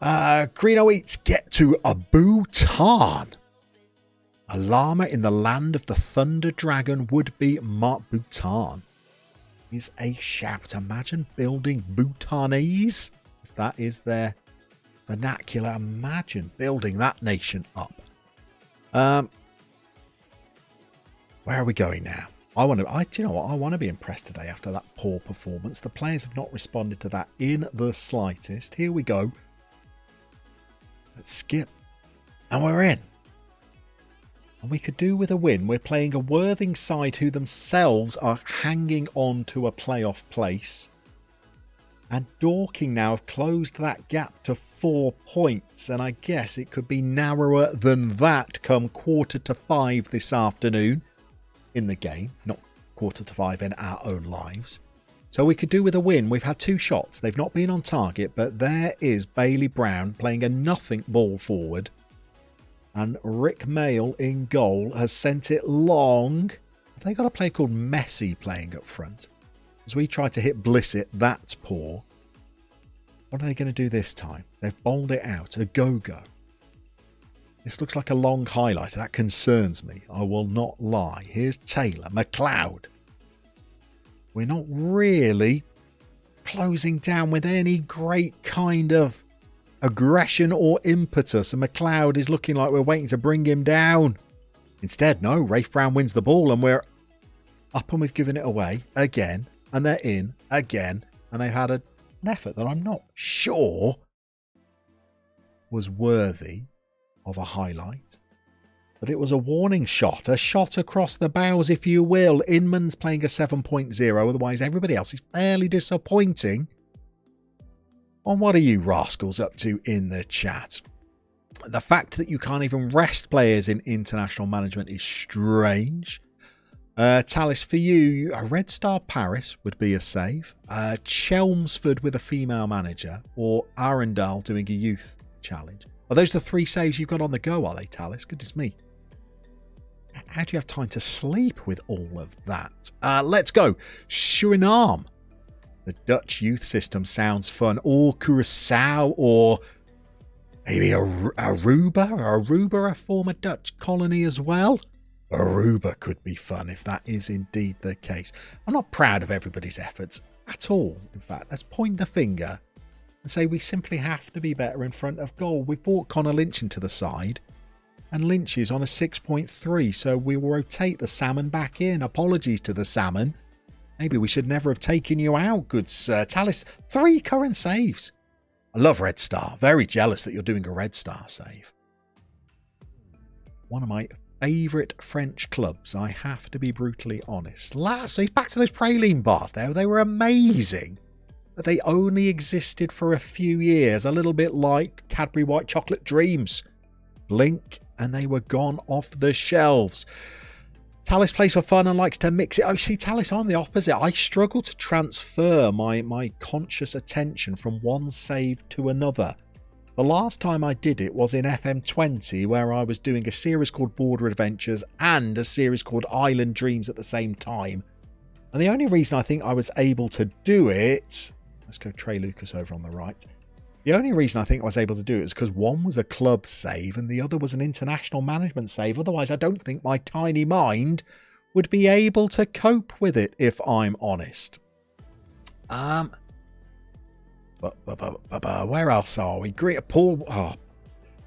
Greeno Eats get to a Bhutan. A llama in the land of the Thunder Dragon would be Mark Bhutan. Is a shout. Imagine building Bhutanese. If that is their vernacular, imagine building that nation up. Where are we going now? Do you know what? I want to be impressed today after that poor performance. The players have not responded to that in the slightest. Here we go. Let's skip. And we're in. And we could do with a win. We're playing a Worthing side who themselves are hanging on to a playoff place. And Dorking now have closed that gap to 4 points. And I guess it could be narrower than that come 4:45 this afternoon in the game. Not 4:45 in our own lives. So we could do with a win. We've had 2 shots. They've not been on target. But there is Bailey Brown playing a nothing ball forward. And Rick Mail in goal has sent it long. Have they got a player called Messi playing up front? As we try to hit Blissett, that's poor. What are they going to do this time? They've bowled it out. A go-go. This looks like a long highlight. That concerns me. I will not lie. Here's Taylor. McLeod. We're not really closing down with any great kind of aggression or impetus. And McLeod is looking like we're waiting to bring him down. Instead, no. Rafe Brown wins the ball and we're up and we've given it away again. And they're in again. And they've had an effort that I'm not sure was worthy of a highlight. But it was a warning shot. A shot across the bows, if you will. Inman's playing a 7.0. Otherwise, everybody else is fairly disappointing. And what are you rascals up to in the chat? The fact that you can't even rest players in international management is strange. Talis, for you, a Red Star Paris would be a save. Chelmsford with a female manager, or Arundel doing a youth challenge. Are those the 3 saves you've got on the go, are they, Talis? Goodness me. How do you have time to sleep with all of that? Let's go. Suriname. The Dutch youth system sounds fun. Or Curacao, or maybe Aruba. Aruba, a former Dutch colony as well. Aruba could be fun if that is indeed the case. I'm not proud of everybody's efforts at all. In fact, let's point the finger and say we simply have to be better in front of goal. We brought Connor Lynch into the side and Lynch is on a 6.3, so we will rotate the Salmon back in. Apologies to the Salmon. Maybe we should never have taken you out, good sir. Talis, 3 current saves. I love Red Star. Very jealous that you're doing a Red Star save. One of my favourite French clubs, I have to be brutally honest. So he's back to those praline bars there. They were amazing. But they only existed for a few years. A little bit like Cadbury White Chocolate Dreams. Blink and they were gone off the shelves. Talis plays for fun and likes to mix it. Oh, see, Talis, I'm the opposite. I struggle to transfer my conscious attention from one save to another. The last time I did it was in FM20, where I was doing a series called Border Adventures and a series called Island Dreams at the same time. And the only reason I think I was able to do it... Let's go Trey Lucas over on the right. The only reason I think I was able to do it is because one was a club save and the other was an international management save. Otherwise, I don't think my tiny mind would be able to cope with it, if I'm honest. Where else are we? Paul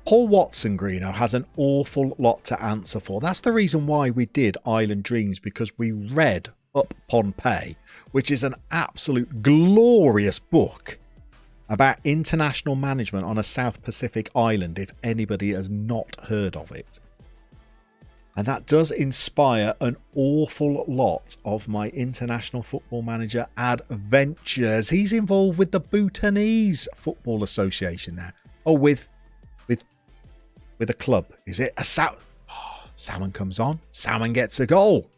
Watson, Greeno, has an awful lot to answer for. That's the reason why we did Island Dreams, because we read Up Pompeii, which is an absolute glorious book about international management on a South Pacific island, if anybody has not heard of it. And that does inspire an awful lot of my International Football Manager adventures. He's involved with the Bhutanese Football Association now. Oh, with a club. Is it a South? Oh, Salmon comes on. Salmon gets a goal.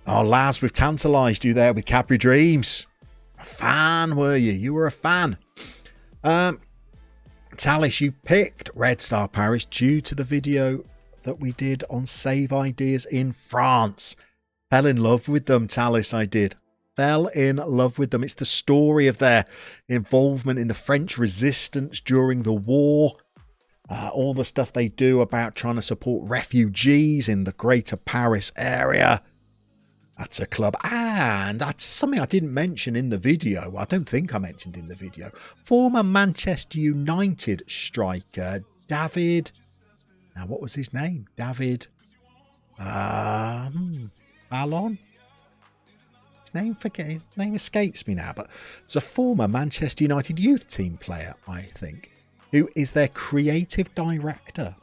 Oh, Laz, we've tantalised you there with Cadbury Dreams. A fan, were you? You were a fan. Talis, you picked Red Star Paris due to the video that we did on Save Ideas in France. Fell in love with them, Talis, I did. Fell in love with them. It's the story of their involvement in the French resistance during the war. All the stuff they do about trying to support refugees in the greater Paris area. That's a club. And that's something I didn't mention in the video. I don't think I mentioned in the video. Former Manchester United striker, David. Now, what was his name? David. Ballon? His name escapes me now. But it's a former Manchester United youth team player, I think, who is their creative director.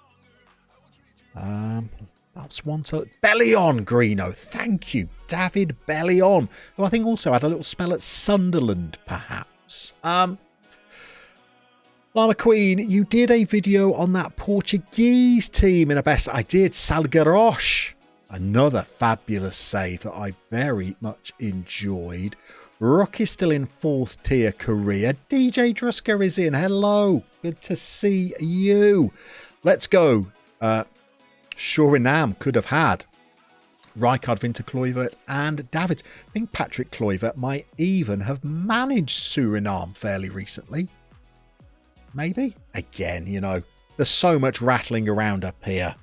That's one to... Bellion, Greeno. Thank you. David Bellion, who I think also had a little spell at Sunderland, perhaps. Llama Queen, you did a video on that Portuguese team in a best... I did. Salgarosh. Another fabulous save that I very much enjoyed. Rook is still in 4th tier career. DJ Drusker is in. Hello. Good to see you. Let's go. Suriname could have had Rijkaard, Winter Kluivert and Davids. I think Patrick Kluivert might even have managed Suriname fairly recently. Maybe. Again, you know, there's so much rattling around up here.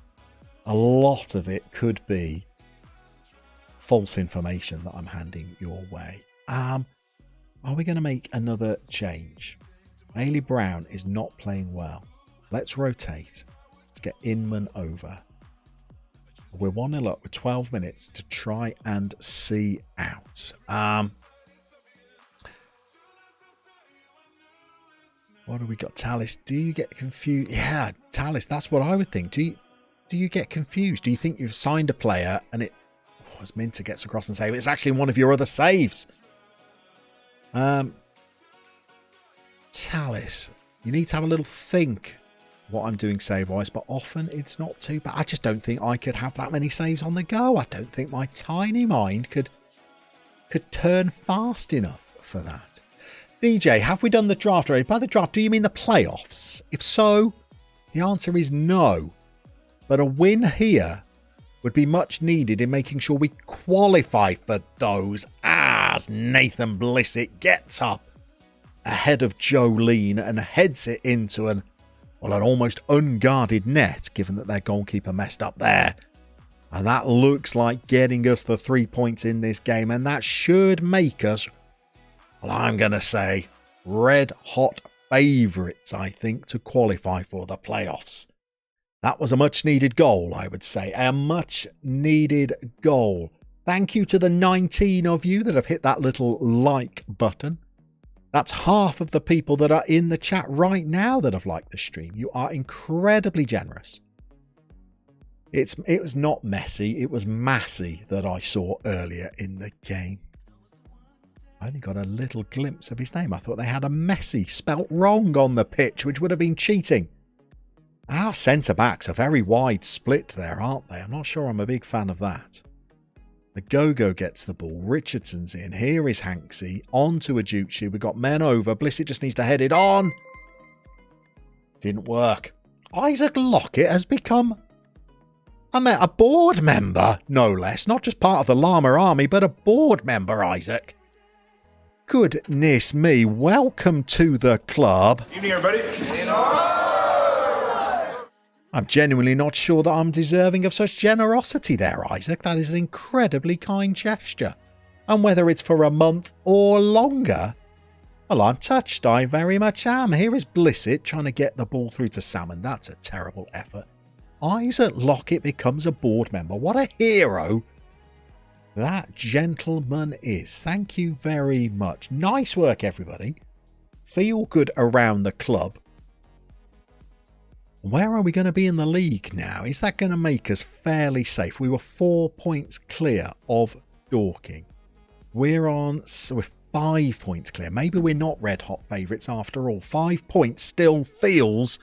A lot of it could be false information that I'm handing your way. Are we going to make another change? Ailey Brown is not playing well. Let's rotate. Let's get Inman over. We're 1-0 up with 12 minutes to try and see out. What do we got? Talis, do you get confused? Yeah, Talis, that's what I would think. Do you get confused? Do you think you've signed a player and it was Minter gets across and saves? It's actually one of your other saves. Talis, you need to have a little think what I'm doing save-wise, but often it's not too bad. I just don't think I could have that many saves on the go. I don't think my tiny mind could turn fast enough for that. DJ, have we done the draft already? By the draft, do you mean the playoffs? If so, the answer is no. But a win here would be much needed in making sure we qualify for those, as Nathan Blissett gets up ahead of Jolene and heads it into an almost unguarded net, given that their goalkeeper messed up there. And that looks like getting us the 3 points in this game, and that should make us, well, I'm going to say, red hot favourites, I think, to qualify for the playoffs. That was a much needed goal, I would say. A much needed goal. Thank you to the 19 of you that have hit that little like button. That's half of the people that are in the chat right now that have liked the stream. You are incredibly generous. It was not Messi, it was Massey that I saw earlier in the game. I only got a little glimpse of his name. I thought they had a Messi spelt wrong on the pitch, which would have been cheating. Our centre-backs are very wide split there, aren't they? I'm not sure I'm a big fan of that. The Go-Go gets the ball. Richardson's in. Here is Hanksy. On to Ajucci. We've got men over. Blissett just needs to head it on. Didn't work. Isaac Lockett has become a board member, no less. Not just part of the Llama army, but a board member, Isaac. Goodness me. Welcome to the club. Evening, everybody. I'm genuinely not sure that I'm deserving of such generosity there, Isaac. That is an incredibly kind gesture. And whether it's for a month or longer, well, I'm touched. I very much am. Here is Blissett trying to get the ball through to Salmon. That's a terrible effort. Isaac Lockett becomes a board member. What a hero that gentleman is. Thank you very much. Nice work, everybody. Feel good around the club. Where are we going to be in the league now? Is that going to make us fairly safe? We were 4 points clear of Dorking. We're 5 points clear. Maybe we're not red hot favourites after all. 5 points still feels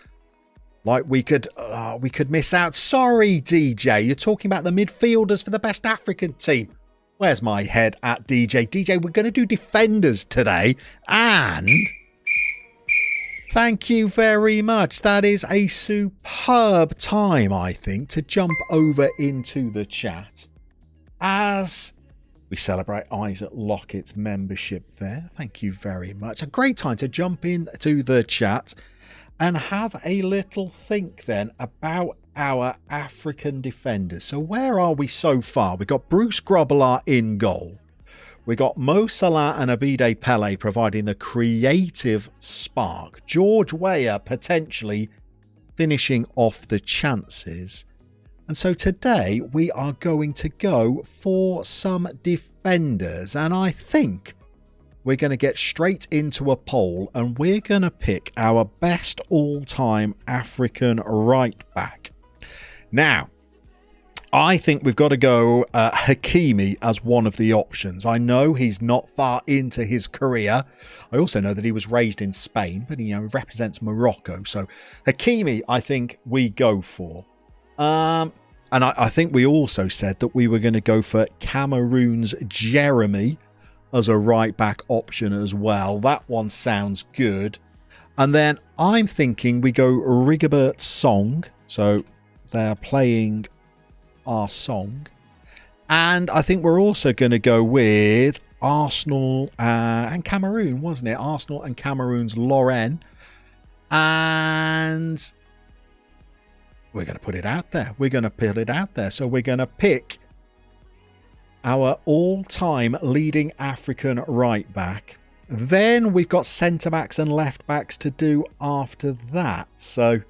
Like we could miss out. Sorry, DJ. You're talking about the midfielders for the best African team. Where's my head at DJ? DJ, we're going to do defenders today. And thank you very much. That is a superb time, I think, to jump over into the chat as we celebrate Isaac Lockett's membership there. Thank you very much. A great time to jump into the chat and have a little think then about our African defenders. So where are we so far? We've got Bruce Grobbelaar in goal. We got Mo Salah and Abide Pele providing the creative spark. George Weah potentially finishing off the chances. And so today we are going to go for some defenders. And I think we're going to get straight into a poll and we're going to pick our best all-time African right back. Now, I think we've got to go Hakimi as one of the options. I know he's not far into his career. I also know that he was raised in Spain, but he represents Morocco. So Hakimi, I think we go for. And I think we also said that we were going to go for Cameroon's Jeremy as a right back option as well. That one sounds good. And then I'm thinking we go Rigobert Song. So they're playing our song. And I think we're also going to go with Arsenal and Cameroon, wasn't it? Arsenal and Cameroon's Lorraine. And we're going to put it out there. So we're going to pick our all-time leading African right back. Then we've got centre backs and left backs to do after that. So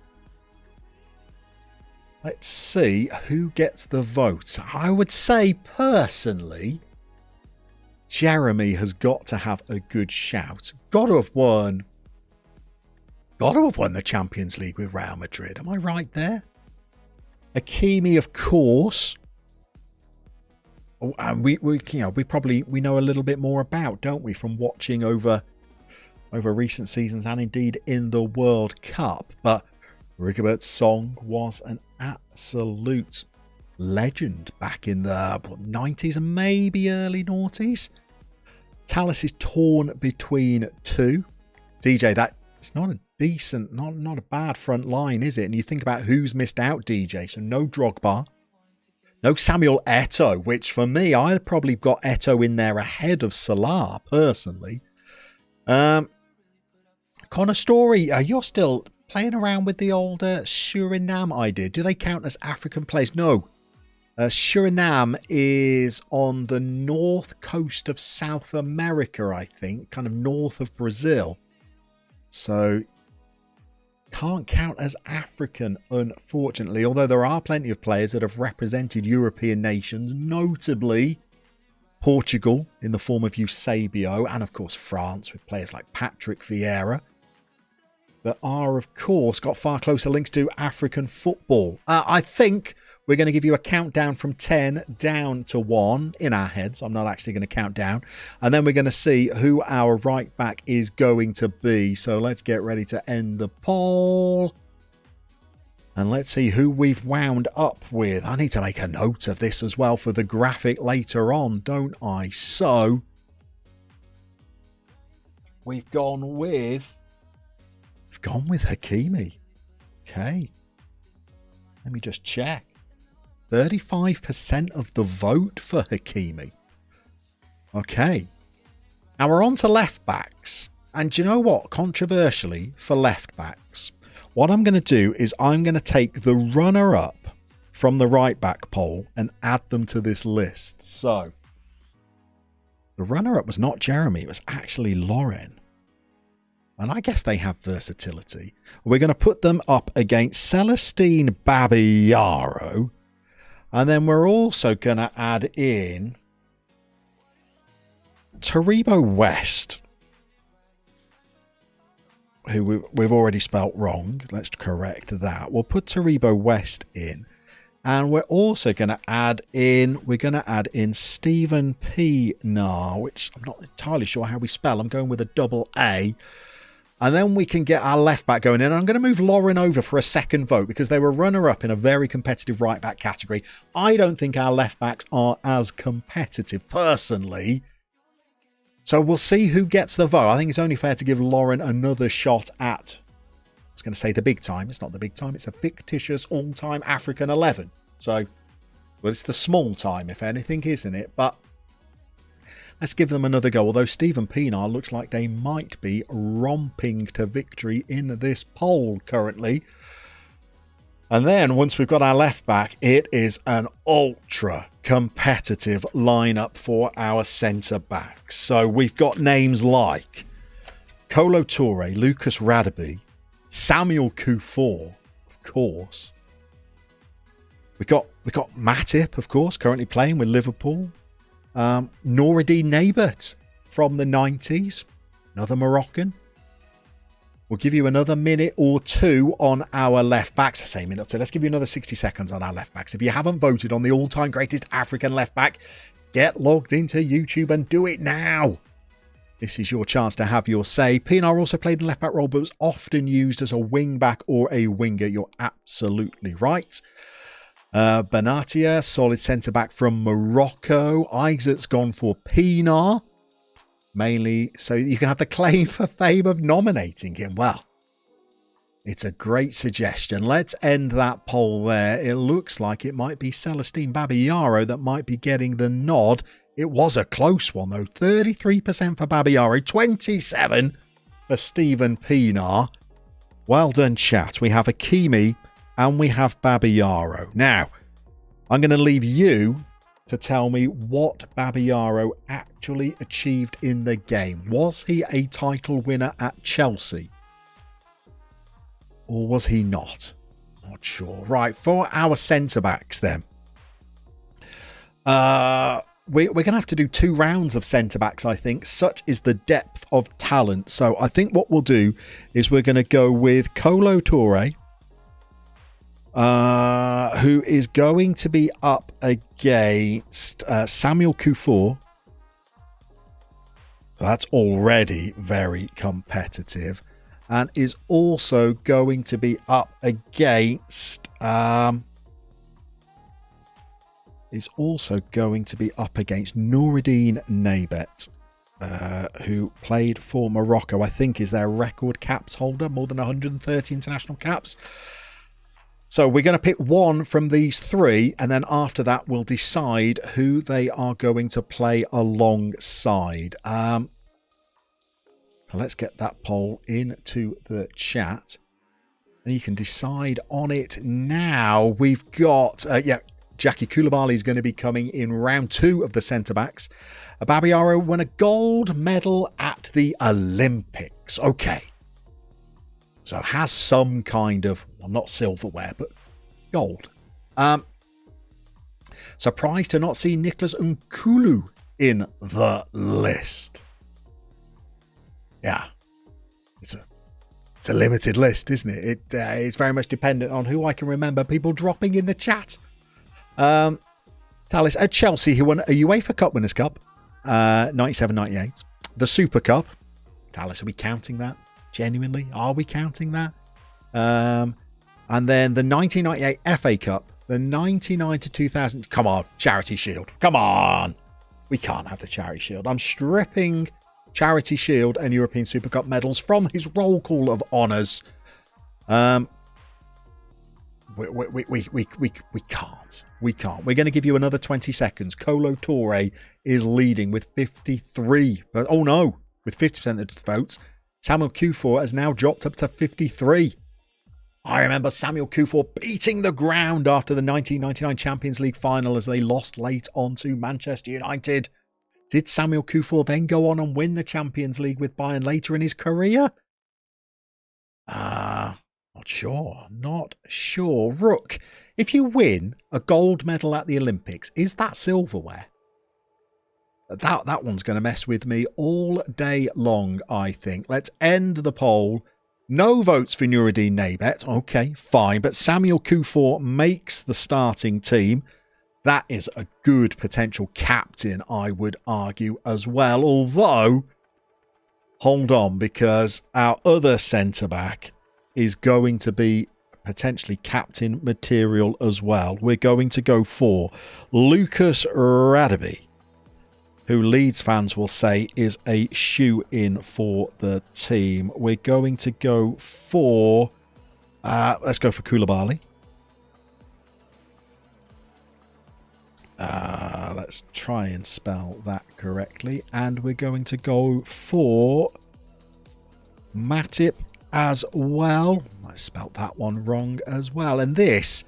let's see who gets the vote. I would say personally, Jeremy has got to have a good shout. Got to have won the Champions League with Real Madrid. Am I right there? Hakimi, of course. And we know a little bit more about, don't we, from watching over recent seasons and indeed in the World Cup. But Rigobert Song was an absolute legend back in the 90s and maybe early noughties. Tallis is torn between two. DJ, it's not a decent, not a bad front line, is it? And you think about who's missed out, DJ. So no Drogba. No Samuel Eto'o, which for me, I'd probably got Eto'o in there ahead of Salah, personally. Connor Story, you're still playing around with the old Suriname idea. Do they count as African players? No. Suriname is on the north coast of South America, I think, kind of north of Brazil. So can't count as African, unfortunately, although there are plenty of players that have represented European nations, notably Portugal in the form of Eusebio, and of course France with players like Patrick Vieira, that are of course got far closer links to African football. I think we're going to give you a countdown from 10 down to 1 in our heads. I'm not actually going to count down. And then we're going to see who our right back is going to be. So let's get ready to end the poll. And let's see who we've wound up with. I need to make a note of this as well for the graphic later on, don't I? So we've gone with Hakimi. Okay. Let me just check. 35% of the vote for Hakimi. Okay. Now we're on to left backs. And do you know what? Controversially, for left backs, what I'm going to do is I'm going to take the runner-up from the right back poll and add them to this list. So the runner-up was not Jeremy. It was actually Lauren. And I guess they have versatility. We're going to put them up against Celestine Babayaro. And then we're also going to add in Taribo West, who we've already spelt wrong. Let's correct that. We'll put Taribo West in. And we're also going to add in, Stephen P. Nar, which I'm not entirely sure how we spell. I'm going with a double A. And then we can get our left back going in. And I'm going to move Lauren over for a second vote because they were runner-up in a very competitive right-back category. I don't think our left backs are as competitive, personally. So we'll see who gets the vote. I think it's only fair to give Lauren another shot at, I was going to say the big time. It's not the big time. It's a fictitious all-time African 11. So, well, it's the small time, if anything, isn't it? But let's give them another go. Although Stephen Pienaar looks like they might be romping to victory in this poll currently. And then once we've got our left back, it is an ultra competitive lineup for our centre backs. So we've got names like Kolo Touré, Lucas Radebe, Samuel Kuffour, of course. We got Matip, of course, currently playing with Liverpool. Noureddine Nabet from the 90s, another Moroccan. We'll give you another minute or two on our left backs. I say minute or two. Let's give you another 60 seconds on our left backs. If you haven't voted on the all-time greatest African left back, get logged into YouTube and do it now. This is your chance to have your say. Pienaar also played in left back role, but was often used as a wing back or a winger. You're absolutely right. Benatia, solid centre back from Morocco. Isaac's gone for Pienaar. Mainly so you can have the claim for fame of nominating him. Well, it's a great suggestion. Let's end that poll there. It looks like it might be Celestine Babayaro that might be getting the nod. It was a close one, though. 33% for Babayaro, 27% for Stephen Pienaar. Well done, chat. We have Hakimi and we have Babayaro. Now, I'm going to leave you to tell me what Babayaro actually achieved in the game. Was he a title winner at Chelsea? Or was he not? Not sure. Right, for our centre-backs then. We're going to have to do 2 rounds of centre-backs, I think. Such is the depth of talent. So I think what we'll do is we're going to go with Kolo Touré, who is going to be up against Samuel Kuffour. So that's already very competitive. And is also going to be up against Noureddine Nabet, who played for Morocco. I think is their record caps holder, more than 130 international caps. So we're going to pick one from these 3, and then after that we'll decide who they are going to play alongside. So let's get that poll into the chat, and you can decide on it now. We've got, Jackie Koulibaly is going to be coming in round 2 of the centre-backs. Babayaro won a gold medal at the Olympics. Okay. So has some kind of, well, not silverware, but gold. Surprised to not see Nicholas Nkulu in the list. Yeah, it's a limited list, isn't it? It's very much dependent on who I can remember. People dropping in the chat. Talis at Chelsea, who won a UEFA Cup Winners' Cup, 97-98. The Super Cup. Talis, are we counting that? Genuinely, are we counting that? And then the 1998 FA Cup, the 99 to 2000. Come on, Charity Shield. Come on. We can't have the Charity Shield. I'm stripping Charity Shield and European Super Cup medals from his roll call of honours. We can't. We can't. We're going to give you another 20 seconds. Kolo Touré is leading with 53. But oh no, with 50% of the votes. Samuel Kuffour has now dropped up to 53. I remember Samuel Kuffour beating the ground after the 1999 Champions League final as they lost late on to Manchester United. Did Samuel Kuffour then go on and win the Champions League with Bayern later in his career? Not sure. Not sure. Rook, if you win a gold medal at the Olympics, is that silverware? That one's going to mess with me all day long, I think. Let's end the poll. No votes for Noureddine Nabet. Okay, fine. But Samuel Kuffour makes the starting team. That is a good potential captain, I would argue, as well. Although, hold on, because our other centre-back is going to be potentially captain material as well. We're going to go for Lucas Radebe, who Leeds fans will say is a shoe-in for the team. We're going to go for... let's go for Koulibaly. Let's try and spell that correctly. And we're going to go for Matip as well. I spelt that one wrong as well. And this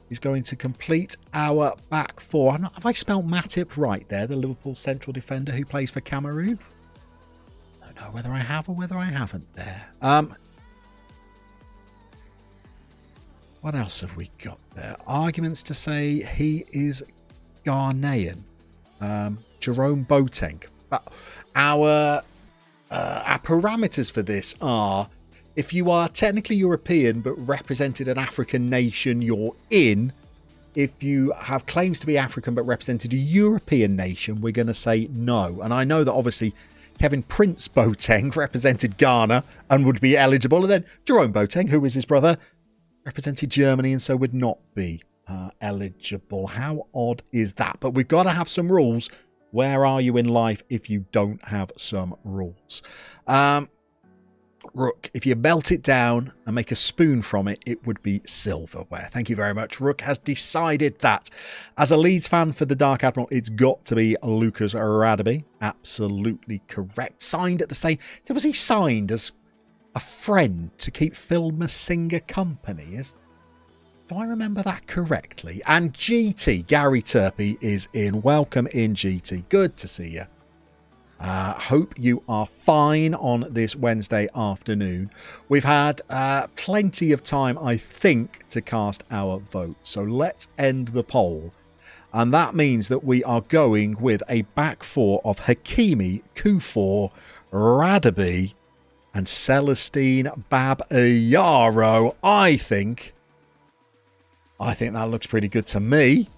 is going to complete our back four. Have I spelled Matip right there? The Liverpool central defender who plays for Cameroon? I don't know whether I have or whether I haven't there. What else have we got there? Arguments to say he is Ghanaian. Jerome Boateng. Our parameters for this are, if you are technically European but represented an African nation, you're in. If you have claims to be African but represented a European nation, we're going to say no. And I know that obviously Kevin Prince Boateng represented Ghana and would be eligible. And then Jerome Boateng, who is his brother, represented Germany and so would not be eligible. How odd is that? But we've got to have some rules. Where are you in life if you don't have some rules? Rook, if you melt it down and make a spoon from it, it would be silverware. Thank you very much. Rook has decided that. As a Leeds fan for the Dark Admiral, it's got to be Lucas Radebe. Absolutely correct. Signed at the same... Was he signed as a friend to keep Phil Masinga company? Do I remember that correctly? And GT, Gary Turpie, is in. Welcome in, GT. Good to see you. Hope you are fine on this Wednesday afternoon. We've had plenty of time, I think, to cast our vote. So let's end the poll. And that means that we are going with a back four of Hakimi, Kufor, Radebe, and Celestine Babayaro. I think that looks pretty good to me.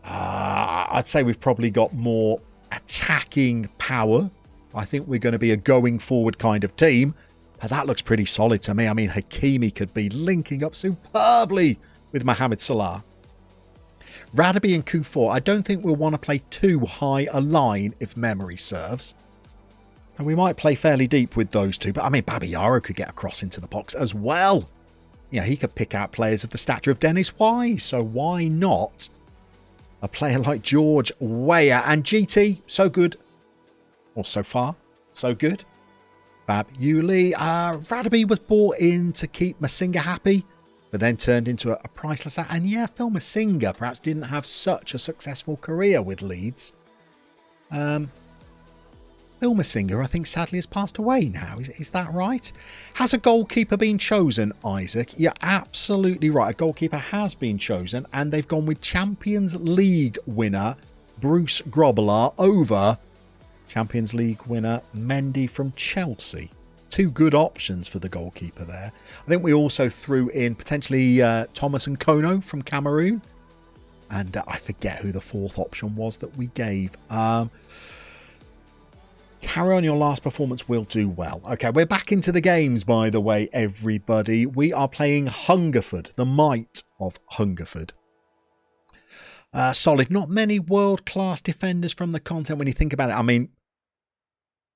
I'd say we've probably got more attacking power. I think we're going to be a going forward kind of team. But that looks pretty solid to me. I mean, Hakimi could be linking up superbly with Mohamed Salah. Radebe and Kufor, I don't think we'll want to play too high a line if memory serves. And we might play fairly deep with those two. But I mean, Babayaro could get across into the box as well. Yeah, he could pick out players of the stature of Dennis Wise. So why not a player like George Weah? And GT, so good. Or so far, so good. Fab Yuli. Radebe was bought in to keep Masinga happy, but then turned into a priceless... And yeah, Phil Masinga perhaps didn't have such a successful career with Leeds. Phil Masinga, I think, sadly has passed away now. Is that right? Has a goalkeeper been chosen, Isaac? You're absolutely right. A goalkeeper has been chosen, and they've gone with Champions League winner Bruce Grobbelaar over Champions League winner Mendy from Chelsea. Two good options for the goalkeeper there. I think we also threw in potentially Thomas and Kono from Cameroon. And I forget who the fourth option was that we gave. Carry on your last performance will do well. Okay, we're back into the games, by the way, everybody. We are playing Hungerford, the might of Hungerford. Solid. Not many world-class defenders from the content when you think about it. I mean,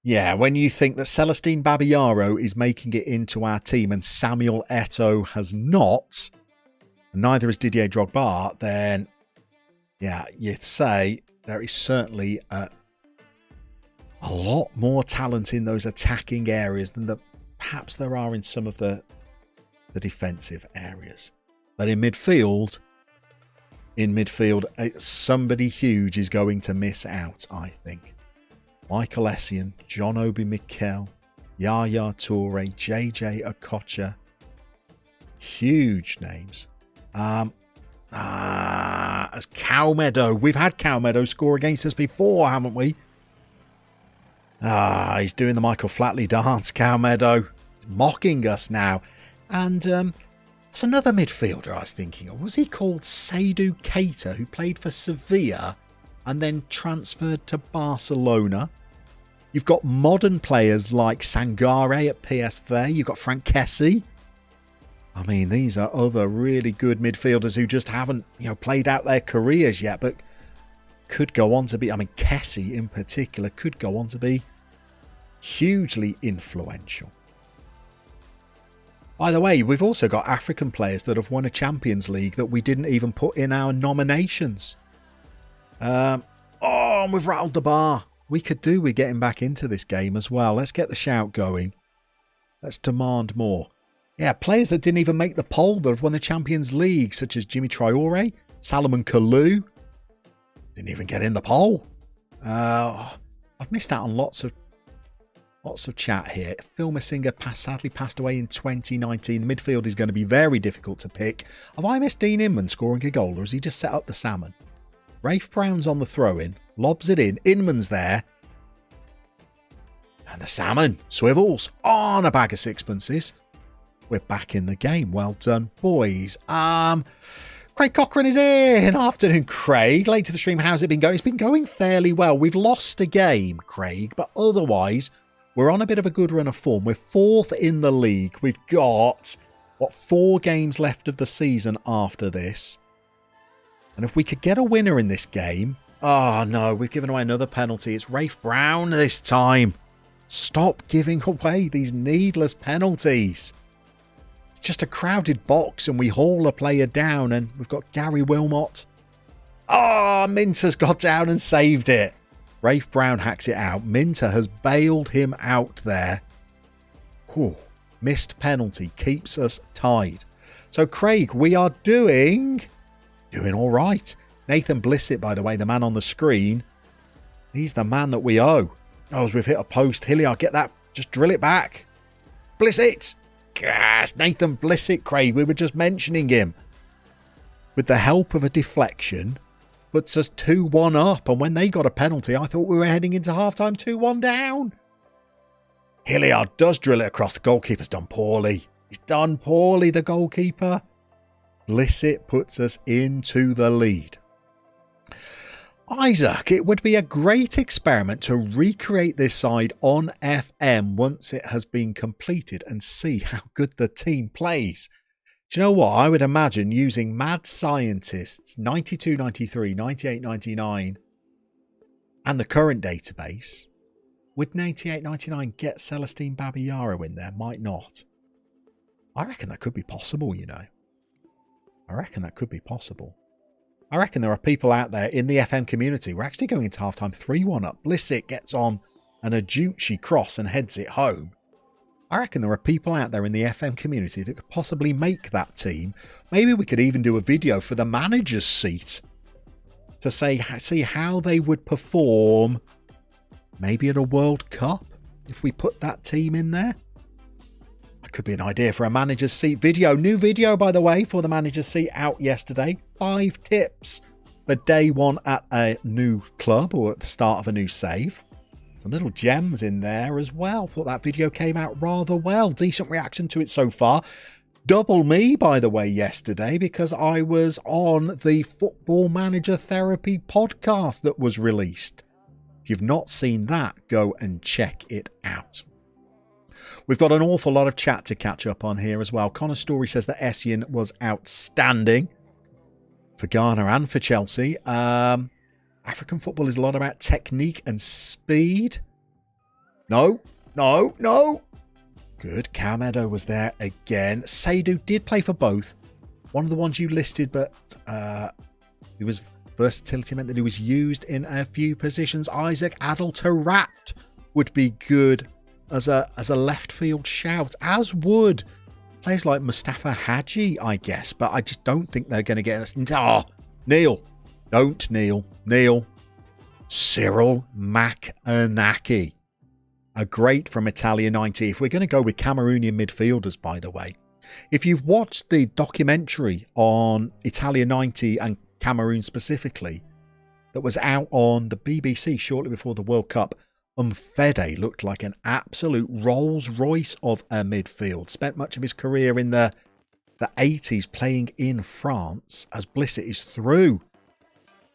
yeah, when you think that Celestine Babayaro is making it into our team and Samuel Eto'o has not, neither is Didier Drogba, then, yeah, you'd say there is certainly a lot more talent in those attacking areas than perhaps there are in some of the defensive areas. But in midfield, somebody huge is going to miss out, I think. Michael Essien, John Obi Mikel, Yaya Toure, JJ Okocha. Huge names. As Cow Meadow. We've had Cow Meadow score against us before, haven't we? He's doing the Michael Flatley dance, Cow Meadow. Mocking us now. And there's another midfielder I was thinking of. Was he called Seydou Keita, who played for Sevilla and then transferred to Barcelona? You've got modern players like Sangare at PSV. You've got Frank Kessie. I mean, these are other really good midfielders who just haven't, played out their careers yet, but could go on to be, Kessie in particular could go on to be hugely influential. By the way, we've also got African players that have won a Champions League that we didn't even put in our nominations. And we've rattled the bar. We could do with getting back into this game as well. Let's get the shout going. Let's demand more. Yeah, players that didn't even make the poll that have won the Champions League, such as Jimmy Traore, Salomon Kalou. Didn't even get in the poll. I've missed out on lots of chat here. Phil Masinga sadly passed away in 2019. The midfield is going to be very difficult to pick. Have I missed Dean Inman scoring a goal, or has he just set up the salmon? Rafe Brown's on the throw-in. Lobs it in. Inman's there. And the salmon swivels on a bag of sixpences. We're back in the game. Well done, boys. Craig Cochran is in. Afternoon, Craig. Late to the stream. How's it been going? It's been going fairly well. We've lost a game, Craig, but otherwise, we're on a bit of a good run of form. We're 4th in the league. We've got, 4 games left of the season after this. And if we could get a winner in this game... Oh, no, we've given away another penalty. It's Rafe Brown this time. Stop giving away these needless penalties. It's just a crowded box and we haul a player down and we've got Gary Wilmot. Oh, Minter's got down and saved it. Rafe Brown hacks it out. Minter has bailed him out there. Whew. Missed penalty keeps us tied. So, Craig, we are doing all right. Nathan Blissett, by the way, the man on the screen. He's the man that we owe. Oh, as we've hit a post. Hilliard, get that. Just drill it back. Blissett. Gosh, Nathan Blissett, Craig. We were just mentioning him. With the help of a deflection, puts us 2-1 up. And when they got a penalty, I thought we were heading into halftime 2-1 down. Hilliard does drill it across. The goalkeeper's done poorly. He's done poorly, the goalkeeper. Blissett puts us into the lead. Isaac, it would be a great experiment to recreate this side on FM once it has been completed and see how good the team plays. Do you know what? I would imagine using Mad Scientists 92, 93, 98, 99 and the current database. Would 98, 99 get Celestine Babayaro in there? Might not. I reckon that could be possible, I reckon that could be possible. I reckon there are people out there in the FM community. We're actually going into halftime 3-1 up. Blissett gets on an Ajucci cross and heads it home. I reckon there are people out there in the FM community that could possibly make that team. Maybe we could even do a video for the manager's seat to see how they would perform maybe at a World Cup if we put that team in there. Could be an idea for a manager's seat video. New video, by the way, for the manager's seat out yesterday. 5 tips for day 1 at a new club or at the start of a new save. Some little gems in there as well. Thought that video came out rather well. Decent reaction to it so far. Double me, by the way, yesterday because I was on the Football Manager Therapy podcast that was released. If you've not seen that, go and check it out. We've got an awful lot of chat to catch up on here as well. Connor Story says that Essien was outstanding for Ghana and for Chelsea. African football is a lot about technique and speed. No. Good. Cam Edo was there again. Seydu did play for both. One of the ones you listed, but he was versatility meant that he was used in a few positions. Isaac Adel-Taarabt would be good as a left field shout, as would players like Mustafa Hadji, I guess, but I just don't think they're going to get us. Oh, Neil. Don't kneel. Neil. Cyril Makanaki. A great from Italia 90. If we're going to go with Cameroonian midfielders, by the way, if you've watched the documentary on Italia 90 and Cameroon specifically, that was out on the BBC shortly before the World Cup, Fede looked like an absolute Rolls Royce of a midfield. Spent much of his career in the 80s playing in France as Blissett is through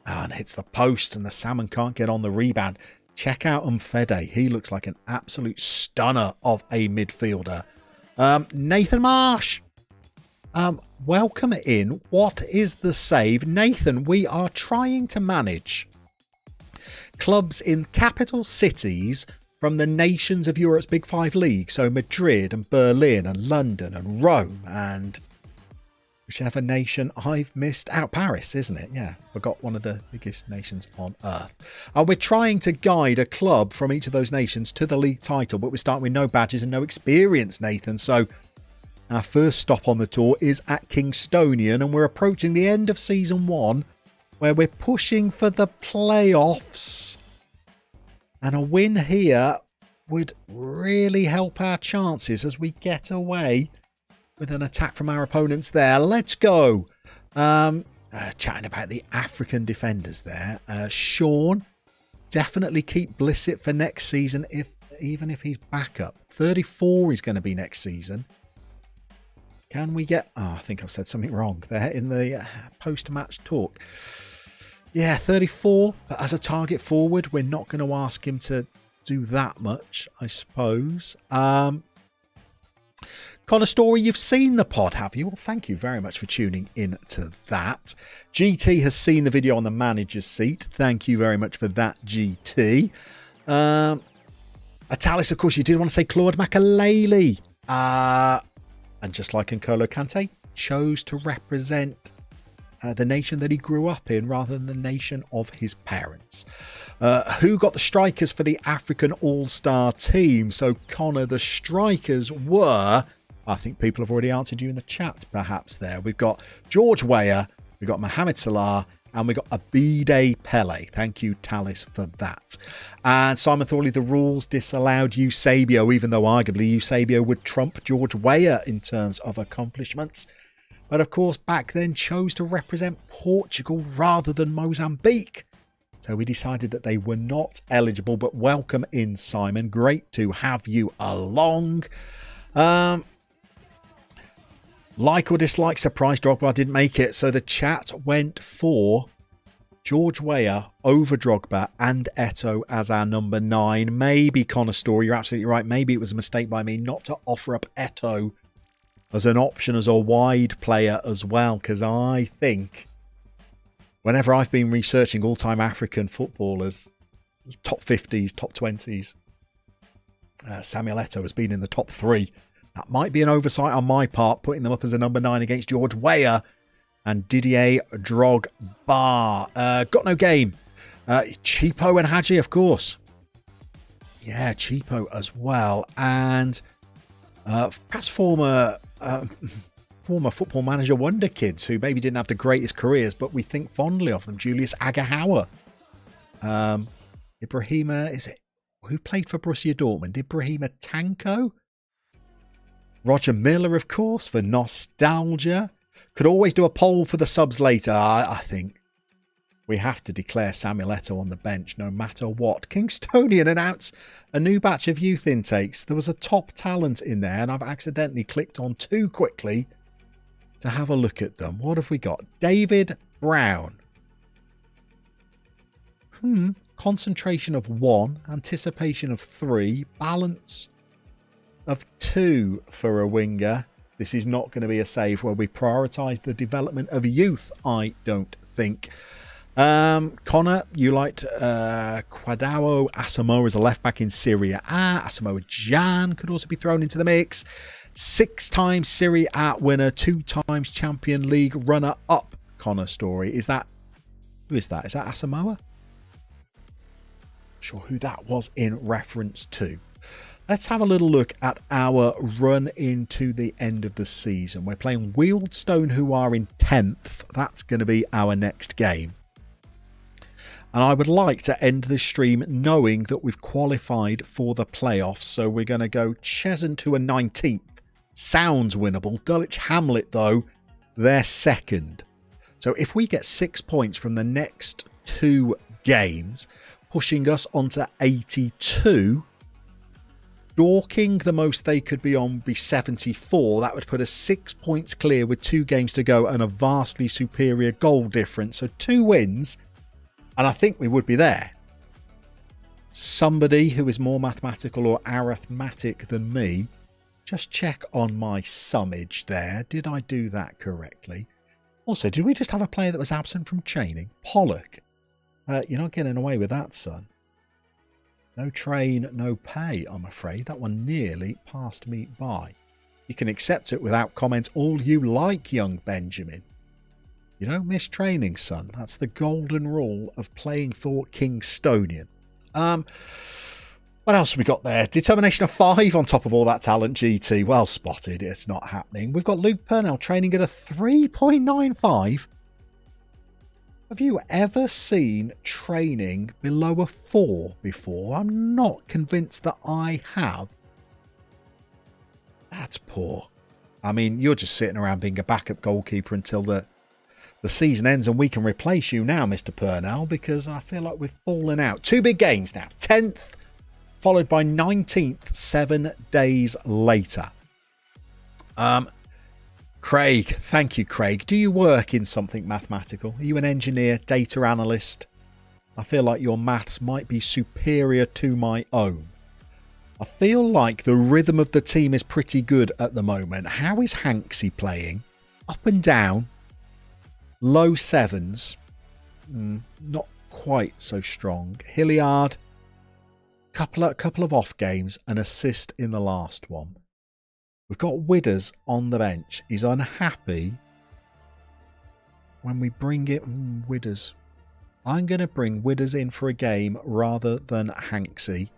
and hits the post and the Salmon can't get on the rebound. Check out Umfede. He looks like an absolute stunner of a midfielder. Nathan Marsh. Welcome in. What is the save? Nathan, we are trying to manage clubs in capital cities from the nations of Europe's Big Five leagues. So Madrid and Berlin and London and Rome and whichever nation I've missed out. Paris, isn't it? Yeah, forgot one of the biggest nations on earth. We're trying to guide a club from each of those nations to the league title, but we're starting with no badges and no experience, Nathan. So our first stop on the tour is at Kingstonian, and we're approaching the end of Season 1, where we're pushing for the playoffs. And a win here would really help our chances as we get away with an attack from our opponents there. Let's go. Chatting about the African defenders there. Sean, definitely keep Blissett for next season, even if he's back up. 34 is going to be next season. Can we get... Oh, I think I've said something wrong there in the post-match talk. Yeah, 34. But as a target forward, we're not going to ask him to do that much, I suppose. Connor Story, you've seen the pod, have you? Well, thank you very much for tuning in to that. GT has seen the video on the manager's seat. Thank you very much for that, GT. Atalis, of course, you did want to say Claude Makalele. And just like N'Golo Kante, chose to represent the nation that he grew up in rather than the nation of his parents. Who got the strikers for the African All-Star team? So, Connor, the strikers were... I think people have already answered you in the chat, perhaps, there. We've got George Weah, we've got Mohamed Salah, and we've got Abide Pele. Thank you, Talis, for that. And Simon Thorley, the rules disallowed Eusebio, even though arguably Eusebio would trump George Weah in terms of accomplishments. But of course, back then chose to represent Portugal rather than Mozambique. So we decided that they were not eligible, but welcome in, Simon. Great to have you along. Like or dislike, surprise Drogba didn't make it. So the chat went for George Weah over Drogba and Eto'o as our number 9. Maybe, Connor Story, you're absolutely right. Maybe it was a mistake by me not to offer up Eto'o as an option as a wide player as well. Because I think whenever I've been researching all-time African footballers, top 50s, top 20s, Samuel Eto'o has been in the top 3. That might be an oversight on my part, putting them up as a number 9 against George Weah and Didier Drogba. Got no game. Cheapo and Hadji, of course. Yeah, Cheapo as well. And perhaps former football manager wonder kids who maybe didn't have the greatest careers, but we think fondly of them. Julius Agahawa. Ibrahima, is it? Who played for Borussia Dortmund? Ibrahima Tanko? Roger Miller, of course, for nostalgia. Could always do a poll for the subs later. I think we have to declare Samuel Eto'o on the bench no matter what. Kingstonian announced a new batch of youth intakes. There was a top talent in there, and I've accidentally clicked on too quickly to have a look at them. What have we got? David Brown. Concentration of 1, anticipation of 3, balance of 2 for a winger. This is not going to be a save where we prioritise the development of youth, I don't think. Connor, you liked Kwadwo Asamoah as a left-back in Syria. Asamoah Jan could also be thrown into the mix. 6-time Serie A winner, 2 times Champion League runner-up. Connor Story. Who is that? Is that Asamoah? Sure who that was in reference to. Let's have a little look at our run into the end of the season. We're playing Wealdstone, who are in 10th. That's going to be our next game. And I would like to end this stream knowing that we've qualified for the playoffs. So we're going to go Cheshunt, who are 19th. Sounds winnable. Dulwich Hamlet, though, they're second. So if we get 6 points from the next 2 games, pushing us onto 82... Dorking, the most they could be on, be 74. That would put us 6 points clear with 2 games to go and a vastly superior goal difference. So 2 wins, and I think we would be there. somebody who is more mathematical or arithmetic than me, just check on my summage there. Did I do that correctly? Also, did we just have a player that was absent from training? Pollock. You're not getting away with that, son. No train, no pay, I'm afraid. That one nearly passed me by. You can accept it without comment all you like, young Benjamin. You don't miss training, son. That's the golden rule of playing for Kingstonian. What else have we got there? Determination of 5 on top of all that talent, GT. Well spotted. It's not happening. We've got Luke Purnell training at a 3.95. Have you ever seen training below a 4 before? I'm not convinced that I have. That's poor. I mean, you're just sitting around being a backup goalkeeper until the season ends and we can replace you now, Mr. Purnell, because I feel like we've fallen out. 2 big games now. 10th, followed by 19th, 7 days later. Craig, thank you, Craig. Do you work in something mathematical? Are you an engineer, data analyst? I feel like your maths might be superior to my own. I feel like the rhythm of the team is pretty good at the moment. How is Hanksy playing? Up and down. Low 7s. Not quite so strong. Hilliard. Couple of off games. An assist in the last one. We've got Widders on the bench. He's unhappy when we bring it. Widders. I'm going to bring Widders in for a game rather than Hanksy.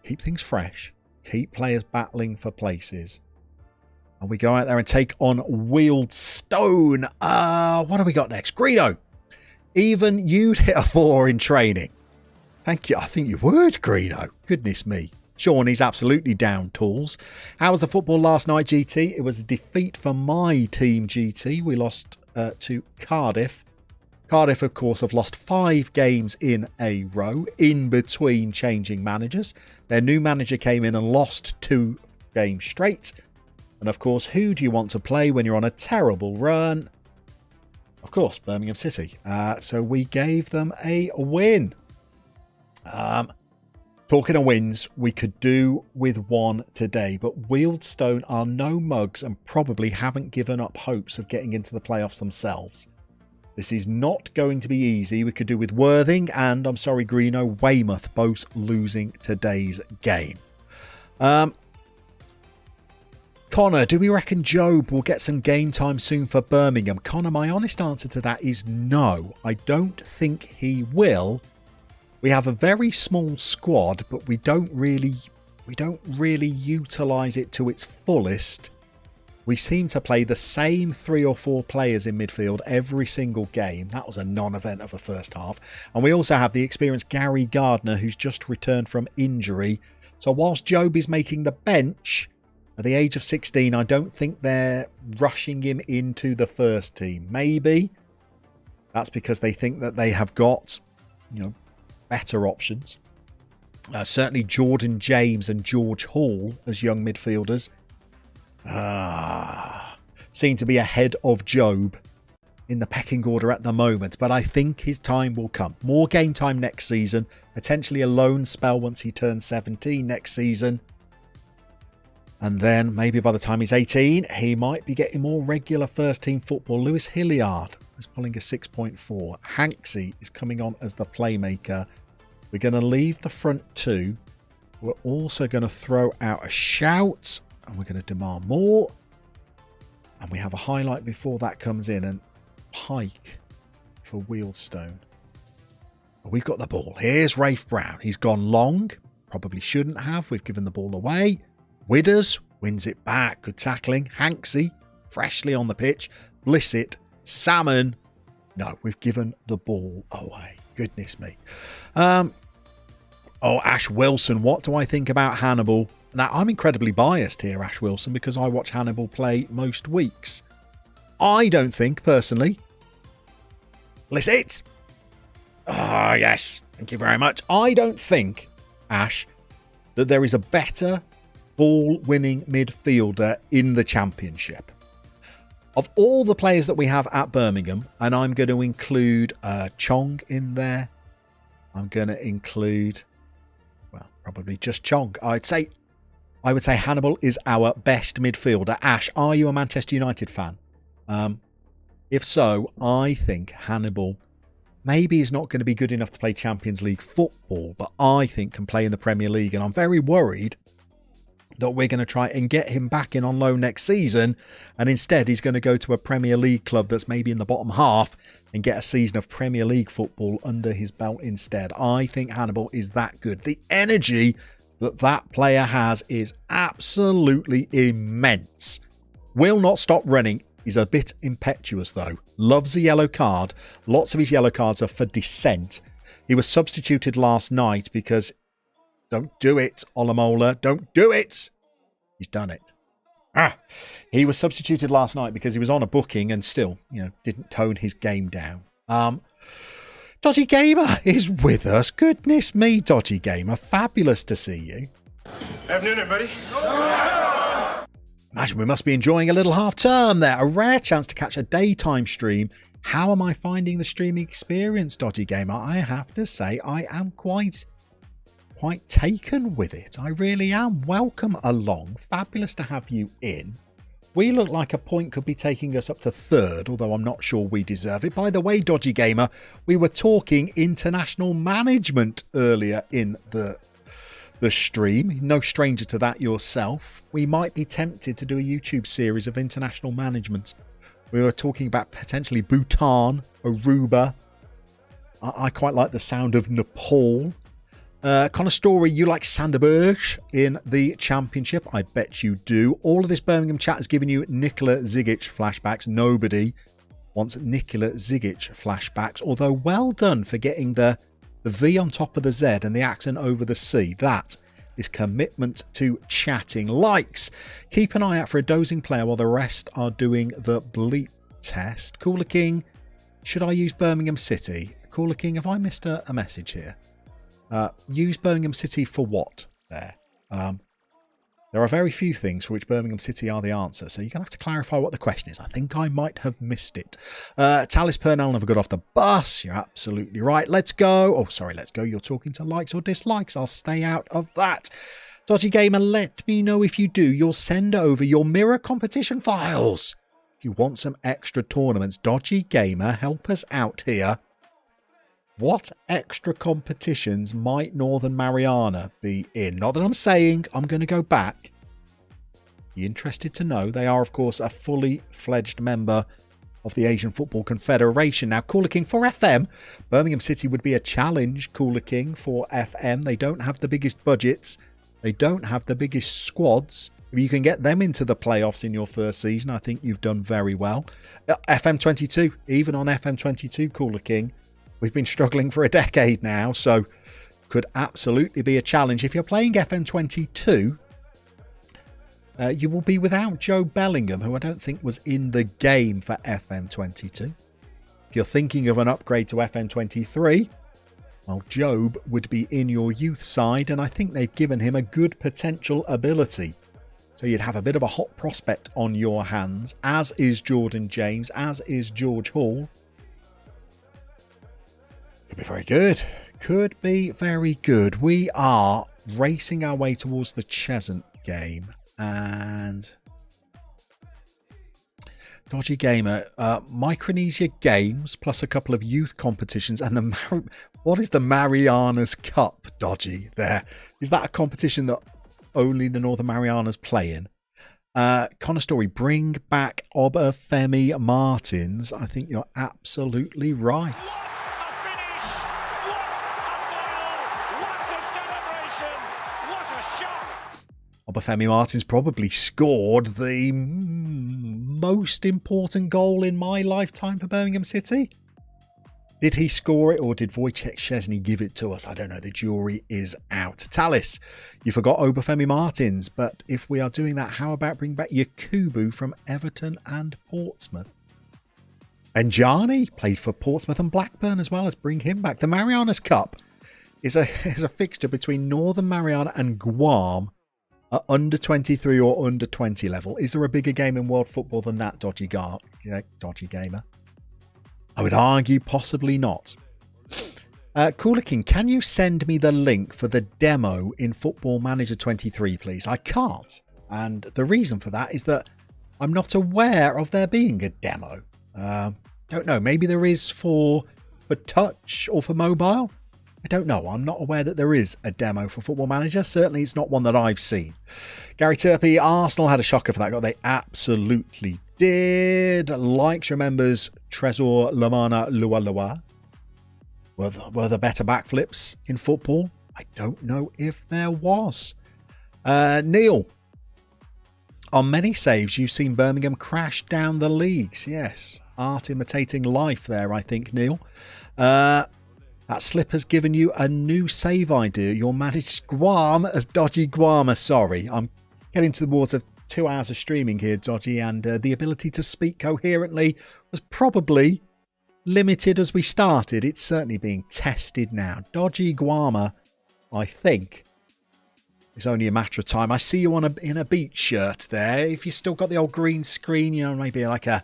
Keep things fresh. Keep players battling for places. And we go out there and take on Wealdstone. What have we got next? Greeno. Even you'd hit a 4 in training. Thank you. I think you would, Greeno. Goodness me. Sean, he's absolutely down tools. How was the football last night, GT? It was a defeat for my team, GT. We lost to Cardiff. Cardiff, of course, have lost 5 games in a row in between changing managers. Their new manager came in and lost 2 games straight. And, of course, who do you want to play when you're on a terrible run? Of course, Birmingham City. So we gave them a win. Talking of wins, we could do with one today, but Wealdstone are no mugs and probably haven't given up hopes of getting into the playoffs themselves. This is not going to be easy. We could do with Worthing and, I'm sorry, Greeno, Weymouth both losing today's game. Connor, do we reckon Job will get some game time soon for Birmingham? Connor, my honest answer to that is no. I don't think he will. We have a very small squad, but we don't really utilise it to its fullest. We seem to play the same 3 or 4 players in midfield every single game. That was a non-event of the first half. And we also have the experienced Gary Gardner, who's just returned from injury. So whilst Job is making the bench at the age of 16, I don't think they're rushing him into the first team. Maybe that's because they think that they have got, better options. Certainly Jordan James and George Hall as young midfielders seem to be ahead of Job in the pecking order at the moment, but I think his time will come. More game time next season, potentially a loan spell once he turns 17 next season, and then maybe by the time he's 18 he might be getting more regular first team football. Lewis Hilliard is pulling a 6.4. Hanksy is coming on as the playmaker. We're going to leave the front 2. We're also going to throw out a shout, and we're going to demand more. And we have a highlight before that comes in, and Pike for Wealdstone. We've got the ball. Here's Rafe Brown. He's gone long. Probably shouldn't have. We've given the ball away. Widders wins it back. Good tackling. Hanksy freshly on the pitch. Blissett. Salmon. No, we've given the ball away. Goodness me. Ash Wilson. What do I think about Hannibal? Now, I'm incredibly biased here, Ash Wilson, because I watch Hannibal play most weeks. I don't think, personally... Blissett! Yes. Thank you very much. I don't think, Ash, that there is a better ball-winning midfielder in the Championship. Of all the players that we have at Birmingham, and I'm going to include Chong in there, I'm going to include, well, probably just Chonk. I would say Hannibal is our best midfielder. Ash, are you a Manchester United fan? If so, I think Hannibal maybe is not going to be good enough to play Champions League football, but I think can play in the Premier League. And I'm very worried that we're going to try and get him back in on loan next season. And instead, he's going to go to a Premier League club that's maybe in the bottom half and get a season of Premier League football under his belt instead. I think Hannibal is that good. The energy that player has is absolutely immense. Will not stop running. He's a bit impetuous though. Loves a yellow card. Lots of his yellow cards are for dissent. He was substituted last night because, don't do it, Olamola. Don't do it. He's done it. He was substituted last night because he was on a booking and still, didn't tone his game down. Dodgy Gamer is with us. Goodness me, Dodgy Gamer. Fabulous to see you. Afternoon, everybody. Imagine we must be enjoying a little half term there. A rare chance to catch a daytime stream. How am I finding the streaming experience, Dodgy Gamer? I have to say I am quite taken with it. I really am. Welcome along. Fabulous to have you in. We look like a point could be taking us up to third, although I'm not sure we deserve it. By the way, Dodgy Gamer, we were talking international management earlier in the stream. No stranger to that yourself. We might be tempted to do a YouTube series of international management. We were talking about potentially Bhutan, Aruba. I quite like the sound of Nepal. Connor Story, you like Sanderberg in the Championship? I bet you do. All of this Birmingham chat has given you Nikola Zigic flashbacks. Nobody wants Nikola Zigic flashbacks, although well done for getting the V on top of the Z and the accent over the C. That is commitment to chatting. Likes. Keep an eye out for a dozing player while the rest are doing the bleep test. Cooler King, should I use Birmingham City? Cooler King, have I missed a message here? Use Birmingham City for what there? There are very few things for which Birmingham City are the answer, so you're going to have to clarify what the question is. I think I might have missed it. Talis Purnell never got off the bus. You're absolutely right. Let's go. Oh, sorry, let's go. You're talking to likes or dislikes. I'll stay out of that. Dodgy Gamer, let me know if you do. You'll send over your mirror competition files. If you want some extra tournaments, Dodgy Gamer, help us out here. What extra competitions might Northern Mariana be in? Not that I'm saying I'm going to go back. You're interested to know. They are, of course, a fully fledged member of the Asian Football Confederation. Now, Cooler King for FM. Birmingham City would be a challenge, Cooler King, for FM. They don't have the biggest budgets. They don't have the biggest squads. If you can get them into the playoffs in your first season, I think you've done very well. FM22, even on FM22, Cooler King. We've been struggling for a decade now, so could absolutely be a challenge. If you're playing FM22, you will be without Joe Bellingham, who I don't think was in the game for FM22. If you're thinking of an upgrade to FM23, well, Job would be in your youth side, and I think they've given him a good potential ability. So you'd have a bit of a hot prospect on your hands, as is Jordan James, as is George Hall. Could be very good. Could be very good. We are racing our way towards the Cheshunt game. And Dodgy Gamer, Micronesia Games plus a couple of youth competitions and what is the Marianas Cup, Dodgy? There is that a competition that only the Northern Marianas play in? Connor Story, bring back Obafemi Martins. I think you're absolutely right. Obafemi Martins probably scored the most important goal in my lifetime for Birmingham City. Did he score it or did Wojciech Szczesny give it to us? I don't know. The jury is out. Talis, you forgot Obafemi Martins, but if we are doing that, how about bring back Yakubu from Everton and Portsmouth? And Jani played for Portsmouth and Blackburn as well. As bring him back. The Marianas Cup is a fixture between Northern Mariana and Guam. Under 23 or under 20 level. Is there a bigger game in world football than that, Dodgy Gamer? I would argue possibly not. Cooler King, can you send me the link for the demo in Football Manager 23, please? I can't. And the reason for that is that I'm not aware of there being a demo. Don't know. Maybe there is for touch or for mobile. I don't know. I'm not aware that there is a demo for Football Manager. Certainly it's not one that I've seen. Gary Turpie, Arsenal had a shocker for that goal. They absolutely did. Likes remembers Trésor Lamana Lualua. Were there better backflips in football? I don't know if there was. Neil, on many saves, you've seen Birmingham crash down the leagues. Yes, art imitating life there, I think, Neil. That slip has given you a new save idea. You'll manage Guam as Dodgy Guama. Sorry, I'm getting towards 2 hours of streaming here, Dodgy, and the ability to speak coherently was probably limited as we started. It's certainly being tested now. Dodgy Guama, I think, it's only a matter of time. I see you in a beach shirt there. If you've still got the old green screen, you know, maybe like a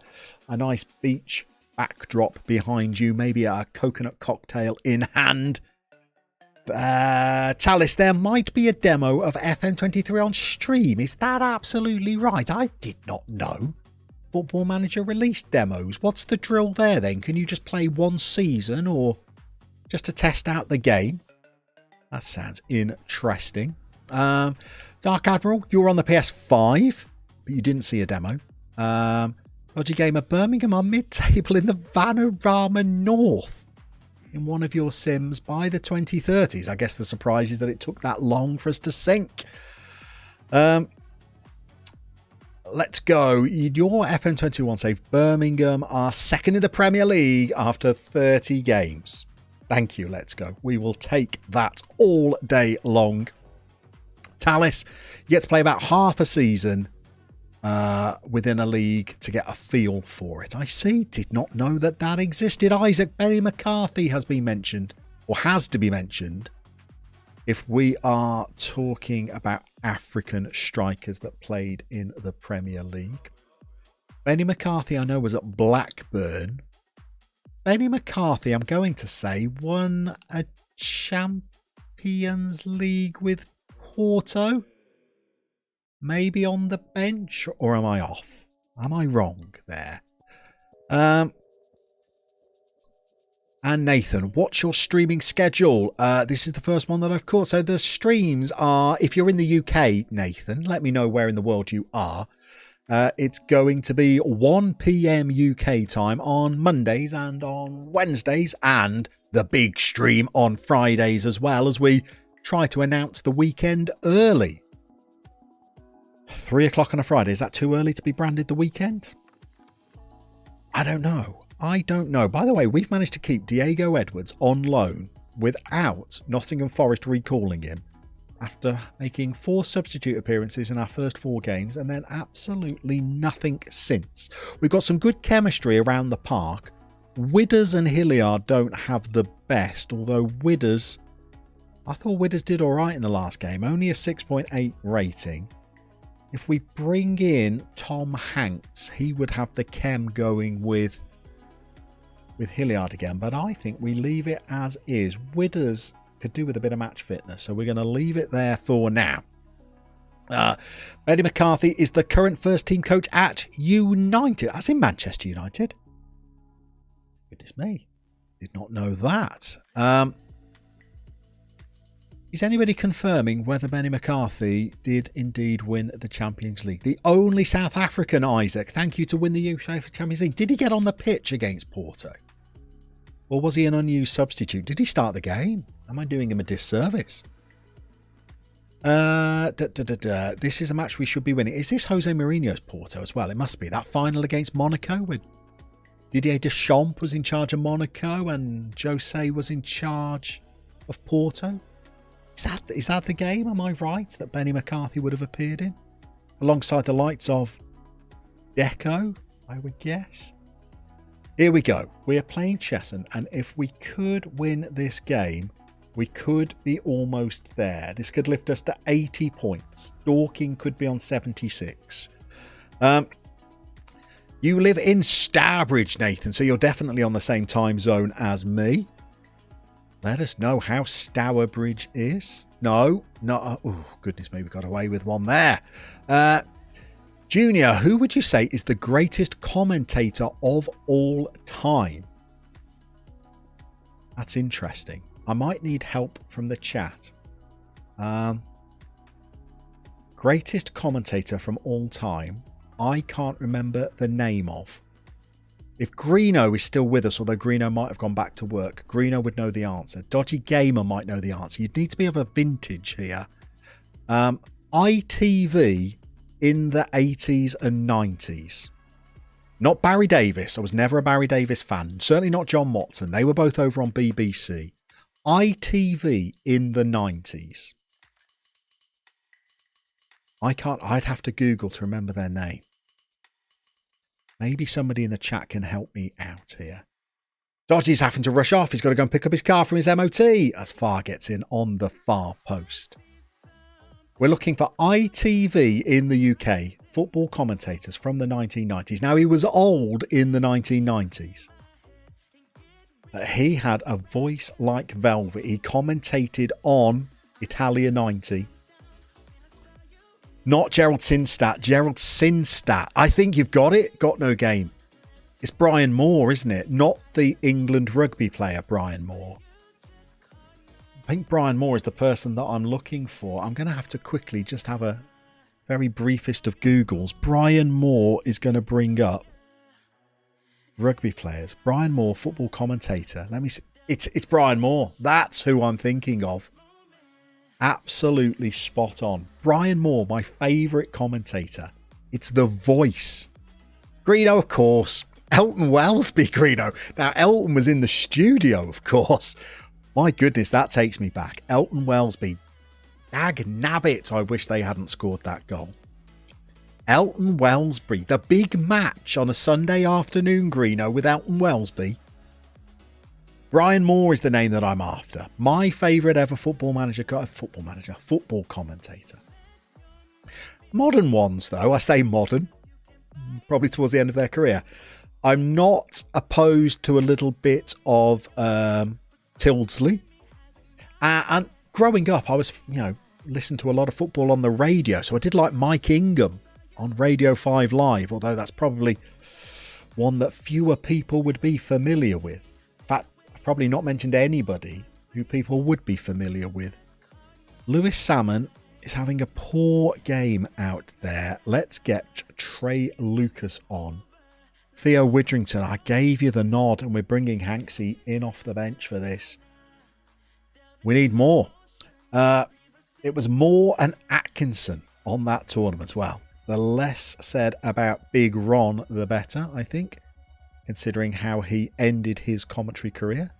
nice beach backdrop behind you, maybe a coconut cocktail in hand. Talis, there might be a demo of FM23 on stream. Is that absolutely right? I did not know Football Manager released demos. What's the drill there then? Can you just play one season or just to test out the game? That sounds interesting. Dark Admiral, you were on the PS5, but you didn't see a demo. Dodgy Gamer, Birmingham are mid-table in the Vanarama North in one of your sims by the 2030s. I guess the surprise is that it took that long for us to sync. Let's go. Your FM21 save. Birmingham are second in the Premier League after 30 games. Thank you. Let's go. We will take that all day long. Talis, you get to play about half a season within a league to get a feel for it. I see. Did not know that existed. Isaac Berry McCarthy has been mentioned, or has to be mentioned, if we are talking about African strikers that played in the Premier League. Benny McCarthy, I know, was at Blackburn. Benny McCarthy, I'm going to say, won a Champions League with Porto. Maybe on the bench, or am I off? Am I wrong there? And Nathan, what's your streaming schedule? This is the first one that I've caught. So the streams are, if you're in the UK, Nathan, let me know where in the world you are. It's going to be 1 p.m. UK time on Mondays and on Wednesdays, and the big stream on Fridays as well, as we try to announce the weekend early. 3 o'clock on a Friday. Is that too early to be branded the weekend? I don't know. By the way, we've managed to keep Diego Edwards on loan without Nottingham Forest recalling him after making 4 substitute appearances in our first 4 games and then absolutely nothing since. We've got some good chemistry around the park. Widders and Hilliard don't have the best, although I thought Widders did all right in the last game. Only a 6.8 rating. If we bring in Tom Hanks, he would have the chem going with Hilliard again, but I think we leave it as is. Widders could do with a bit of match fitness, so we're going to leave it there for now. Benny McCarthy is the current first team coach at United, as in Manchester United. Goodness me, did not know that. Is anybody confirming whether Benny McCarthy did indeed win the Champions League? The only South African, Isaac, thank you, to win the UEFA Champions League. Did he get on the pitch against Porto? Or was he an unused substitute? Did he start the game? Am I doing him a disservice? This is a match we should be winning. Is this Jose Mourinho's Porto as well? It must be. That final against Monaco with Didier Deschamps was in charge of Monaco and Jose was in charge of Porto. Is that the game? Am I right that Benny McCarthy would have appeared in? Alongside the likes of Deco, I would guess. Here we go. We are playing Chesson, and if we could win this game, we could be almost there. This could lift us to 80 points. Dorking could be on 76. You live in Starbridge, Nathan, so you're definitely on the same time zone as me. Let us know how Stourbridge is. No. Oh, goodness me, we got away with one there. Junior, who would you say is the greatest commentator of all time? That's interesting. I might need help from the chat. Greatest commentator from all time. I can't remember the name of. If Greeno is still with us, although Greeno might have gone back to work, Greeno would know the answer. Dodgy Gamer might know the answer. You'd need to be of a vintage here. ITV in the 80s and 90s. Not Barry Davis. I was never a Barry Davis fan. Certainly not John Watson. They were both over on BBC. ITV in the 90s. I'd have to Google to remember their name. Maybe somebody in the chat can help me out here. Dodgy's having to rush off. He's got to go and pick up his car from his MOT as Far gets in on the far post. We're looking for ITV in the UK, football commentators from the 1990s. Now, he was old in the 1990s. But he had a voice like velvet. He commentated on Italia 90. Not Gerald Sinstadt, Gerald Sinstadt. I think you've got it. Got no game. It's Brian Moore, isn't it? Not the England rugby player, Brian Moore. I think Brian Moore is the person that I'm looking for. I'm going to have to quickly just have a very briefest of Googles. Brian Moore is going to bring up rugby players. Brian Moore, football commentator. Let me see. It's Brian Moore. That's who I'm thinking of. Absolutely spot on. Brian Moore, my favourite commentator. It's the voice. Greeno, of course. Elton Wellesby, Greeno. Now, Elton was in the studio, of course. My goodness, that takes me back. Elton Wellesby. Dag nabbit, I wish they hadn't scored that goal. Elton Wellesby. The big match on a Sunday afternoon, Greeno, with Elton Wellesby. Brian Moore is the name that I'm after. My favourite ever football commentator. Modern ones, though. I say modern. Probably towards the end of their career. I'm not opposed to a little bit of Tildesley. And growing up, I was, listened to a lot of football on the radio. So I did like Mike Ingham on Radio 5 Live, although that's probably one that fewer people would be familiar with. Probably not mentioned anybody who people would be familiar with. Lewis Salmon is having a poor game out there. Let's get Trey Lucas on. Theo Widrington, I gave you the nod and we're bringing Hanksy in off the bench for this. We need more. It was Moore and Atkinson on that tournament. Well, the less said about Big Ron, the better, I think, considering how he ended his commentary career.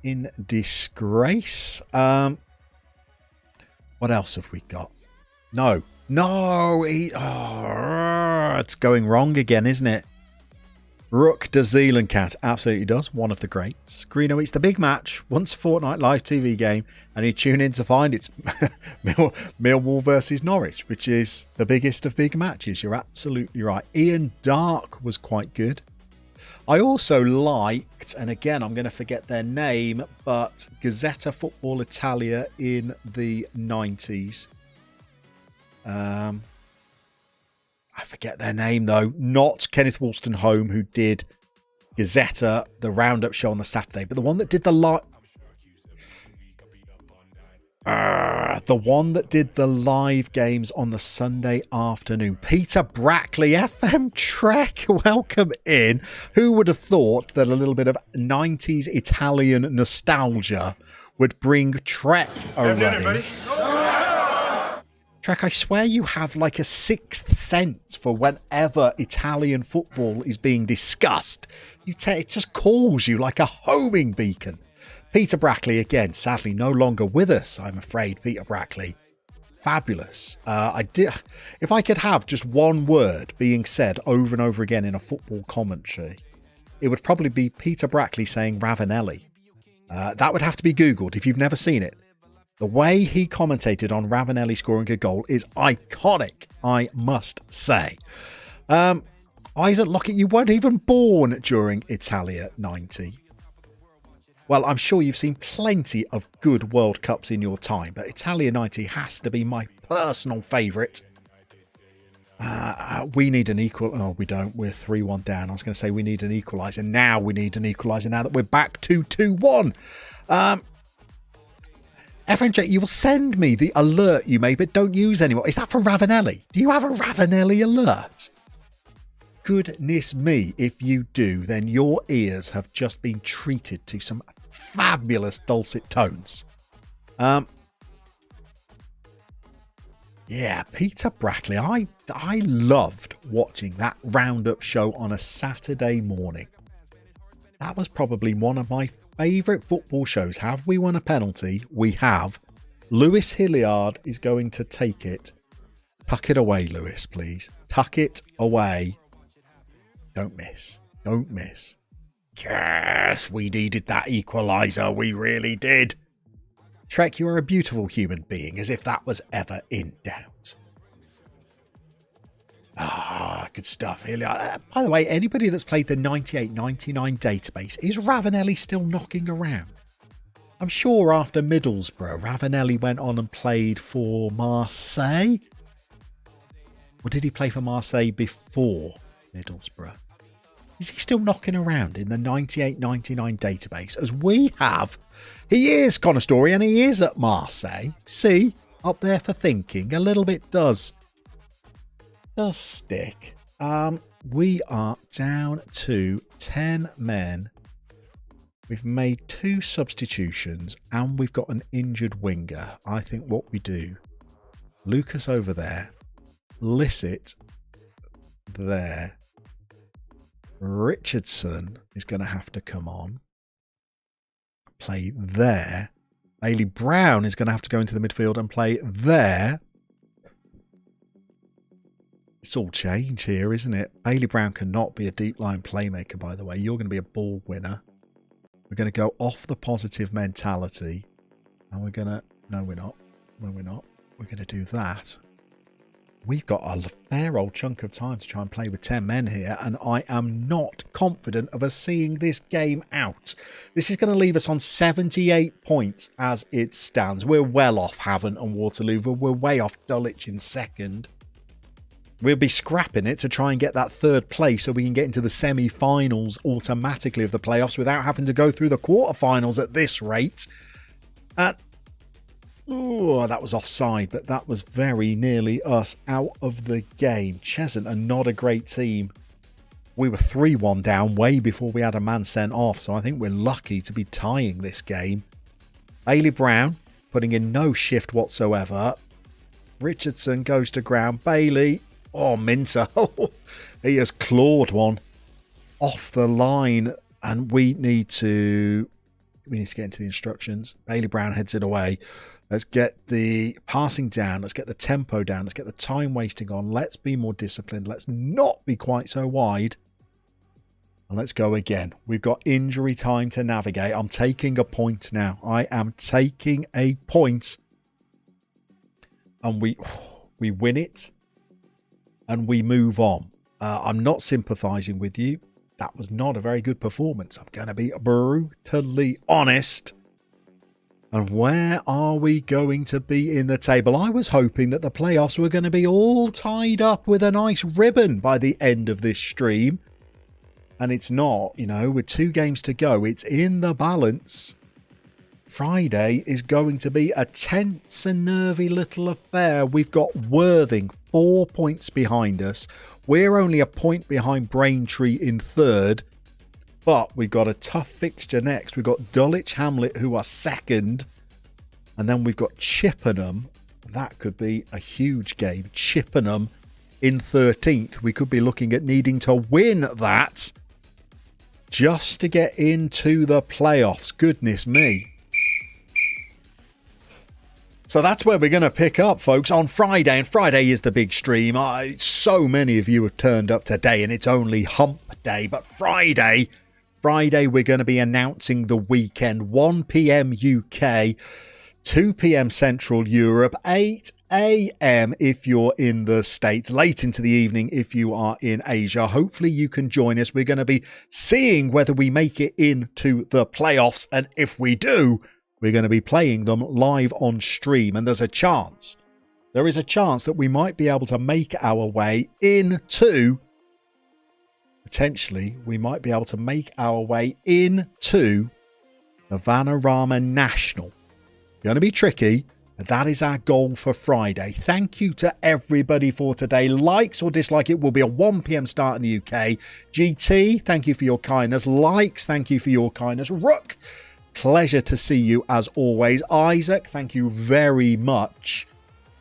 In disgrace. What else have we got? No, it's going wrong again, isn't it? Rook de Zealand Cat absolutely does. One of the greats. Greeno eats the big match, once a fortnight live TV game, and you tune in to find it's Millwall versus Norwich, which is the biggest of big matches. You're absolutely right. Ian Dark was quite good. I also liked, and again, I'm going to forget their name, but Gazzetta Football Italia in the 90s. I forget their name, though. Not Kenneth Wolstenholme, who did Gazzetta, the Roundup show on the Saturday, but the one that did the live games on the Sunday afternoon. Peter Brackley, FM Trek, welcome in. Who would have thought that a little bit of 90s Italian nostalgia would bring Trek around? Trek, I swear you have like a sixth sense for whenever Italian football is being discussed. It just calls you like a homing beacon. Peter Brackley, again, sadly no longer with us, I'm afraid. Peter Brackley, fabulous. If I could have just one word being said over and over again in a football commentary, it would probably be Peter Brackley saying Ravanelli. That would have to be Googled if you've never seen it. The way he commentated on Ravanelli scoring a goal is iconic, I must say. Isaac Lockett, you weren't even born during Italia 90. Well, I'm sure you've seen plenty of good World Cups in your time, but Italia 90 has to be my personal favourite. We need an equal... Oh, we don't. We're 3-1 down. I was going to say we need an equaliser. Now we need an equaliser now that we're back to 2-1. FNJ, you will send me the alert you made, but don't use anymore. Is that from Ravanelli? Do you have a Ravanelli alert? Goodness me, if you do, then your ears have just been treated to some fabulous dulcet tones. Yeah, Peter Brackley. I loved watching that roundup show on a Saturday morning. That was probably one of my favourite football shows. Have we won a penalty? We have. Lewis Hilliard is going to take it. Tuck it away, Lewis, please. Tuck it away. Don't miss. Don't miss. Yes, we needed that equaliser. We really did. Trek, you are a beautiful human being, as if that was ever in doubt. Good stuff. Really. By the way, anybody that's played the 98-99 database, is Ravanelli still knocking around? I'm sure after Middlesbrough, Ravanelli went on and played for Marseille. Or did he play for Marseille before Middlesbrough? Is he still knocking around in the 98-99 database? As we have. He is, Kingstonian, he is at Marseille. See, up there for thinking. A little bit does stick. We are down to 10 men. We've made 2 substitutions and we've got an injured winger. I think what we do, Lucas over there, Lissett there. Richardson is going to have to come on. Play there. Bailey Brown is going to have to go into the midfield and play there. It's all change here, isn't it? Bailey Brown cannot be a deep line playmaker, by the way. You're going to be a ball winner. We're going to go off the positive mentality. And we're going to... No, we're not. No, we're not. We're going to do that. We've got a fair old chunk of time to try and play with 10 men here, and I am not confident of us seeing this game out. This is going to leave us on 78 points as it stands. We're well off Havant and Waterloo. We're way off Dulwich in second. We'll be scrapping it to try and get that third place so we can get into the semi-finals automatically of the playoffs without having to go through the quarterfinals at this rate. Oh, that was offside, but that was very nearly us out of the game. Cheshunt are not a great team. We were 3-1 down way before we had a man sent off, so I think we're lucky to be tying this game. Bailey Brown putting in no shift whatsoever. Richardson goes to ground. Bailey, oh, Minter, he has clawed one off the line, and we need to get into the instructions. Bailey Brown heads it away. Let's get the passing down. Let's get the tempo down. Let's get the time wasting on. Let's be more disciplined. Let's not be quite so wide. And let's go again. We've got injury time to navigate. I'm taking a point now. I am taking a point. And we win it. And we move on. I'm not sympathising with you. That was not a very good performance. I'm going to be brutally honest. And where are we going to be in the table? I was hoping that the playoffs were going to be all tied up with a nice ribbon by the end of this stream. And it's not, you know, with 2 games to go. It's in the balance. Friday is going to be a tense and nervy little affair. We've got Worthing 4 points behind us. We're only a point behind Braintree in third. But we've got a tough fixture next. We've got Dulwich Hamlet, who are second. And then we've got Chippenham. That could be a huge game. Chippenham in 13th. We could be looking at needing to win that just to get into the playoffs. Goodness me. So that's where we're going to pick up, folks, on Friday. And Friday is the big stream. So many of you have turned up today, and it's only hump day. But Friday, we're going to be announcing the weekend. 1 p.m. UK, 2 p.m. Central Europe, 8 a.m. if you're in the States, late into the evening if you are in Asia. Hopefully you can join us. We're going to be seeing whether we make it into the playoffs, and if we do, we're going to be playing them live on stream, and there is a chance that we might be able to make our way into, potentially, we might be able to make our way into the Vanarama National. Going to be tricky, but that is our goal for Friday. Thank you to everybody for today. Likes or dislike, it will be a 1 p.m. start in the UK. GT, thank you for your kindness. Likes, thank you for your kindness. Rook, pleasure to see you as always. Isaac, thank you very much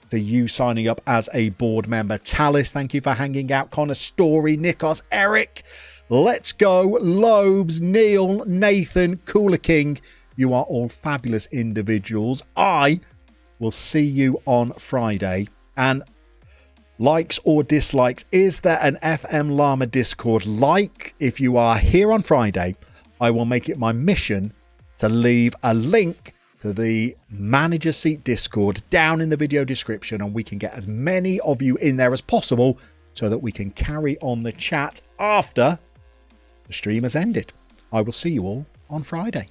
for you signing up as a board member. Talis, thank you for hanging out. Connor Story, Nikos, Eric, Let's Go, Lobes, Neil, Nathan, Cooler King. You are all fabulous individuals. I will see you on Friday. And likes or dislikes, is there an FM Llama Discord? Like, if you are here on Friday, I will make it my mission to leave a link to the Manager Seat Discord down in the video description, and we can get as many of you in there as possible so that we can carry on the chat after the stream has ended. I will see you all on Friday.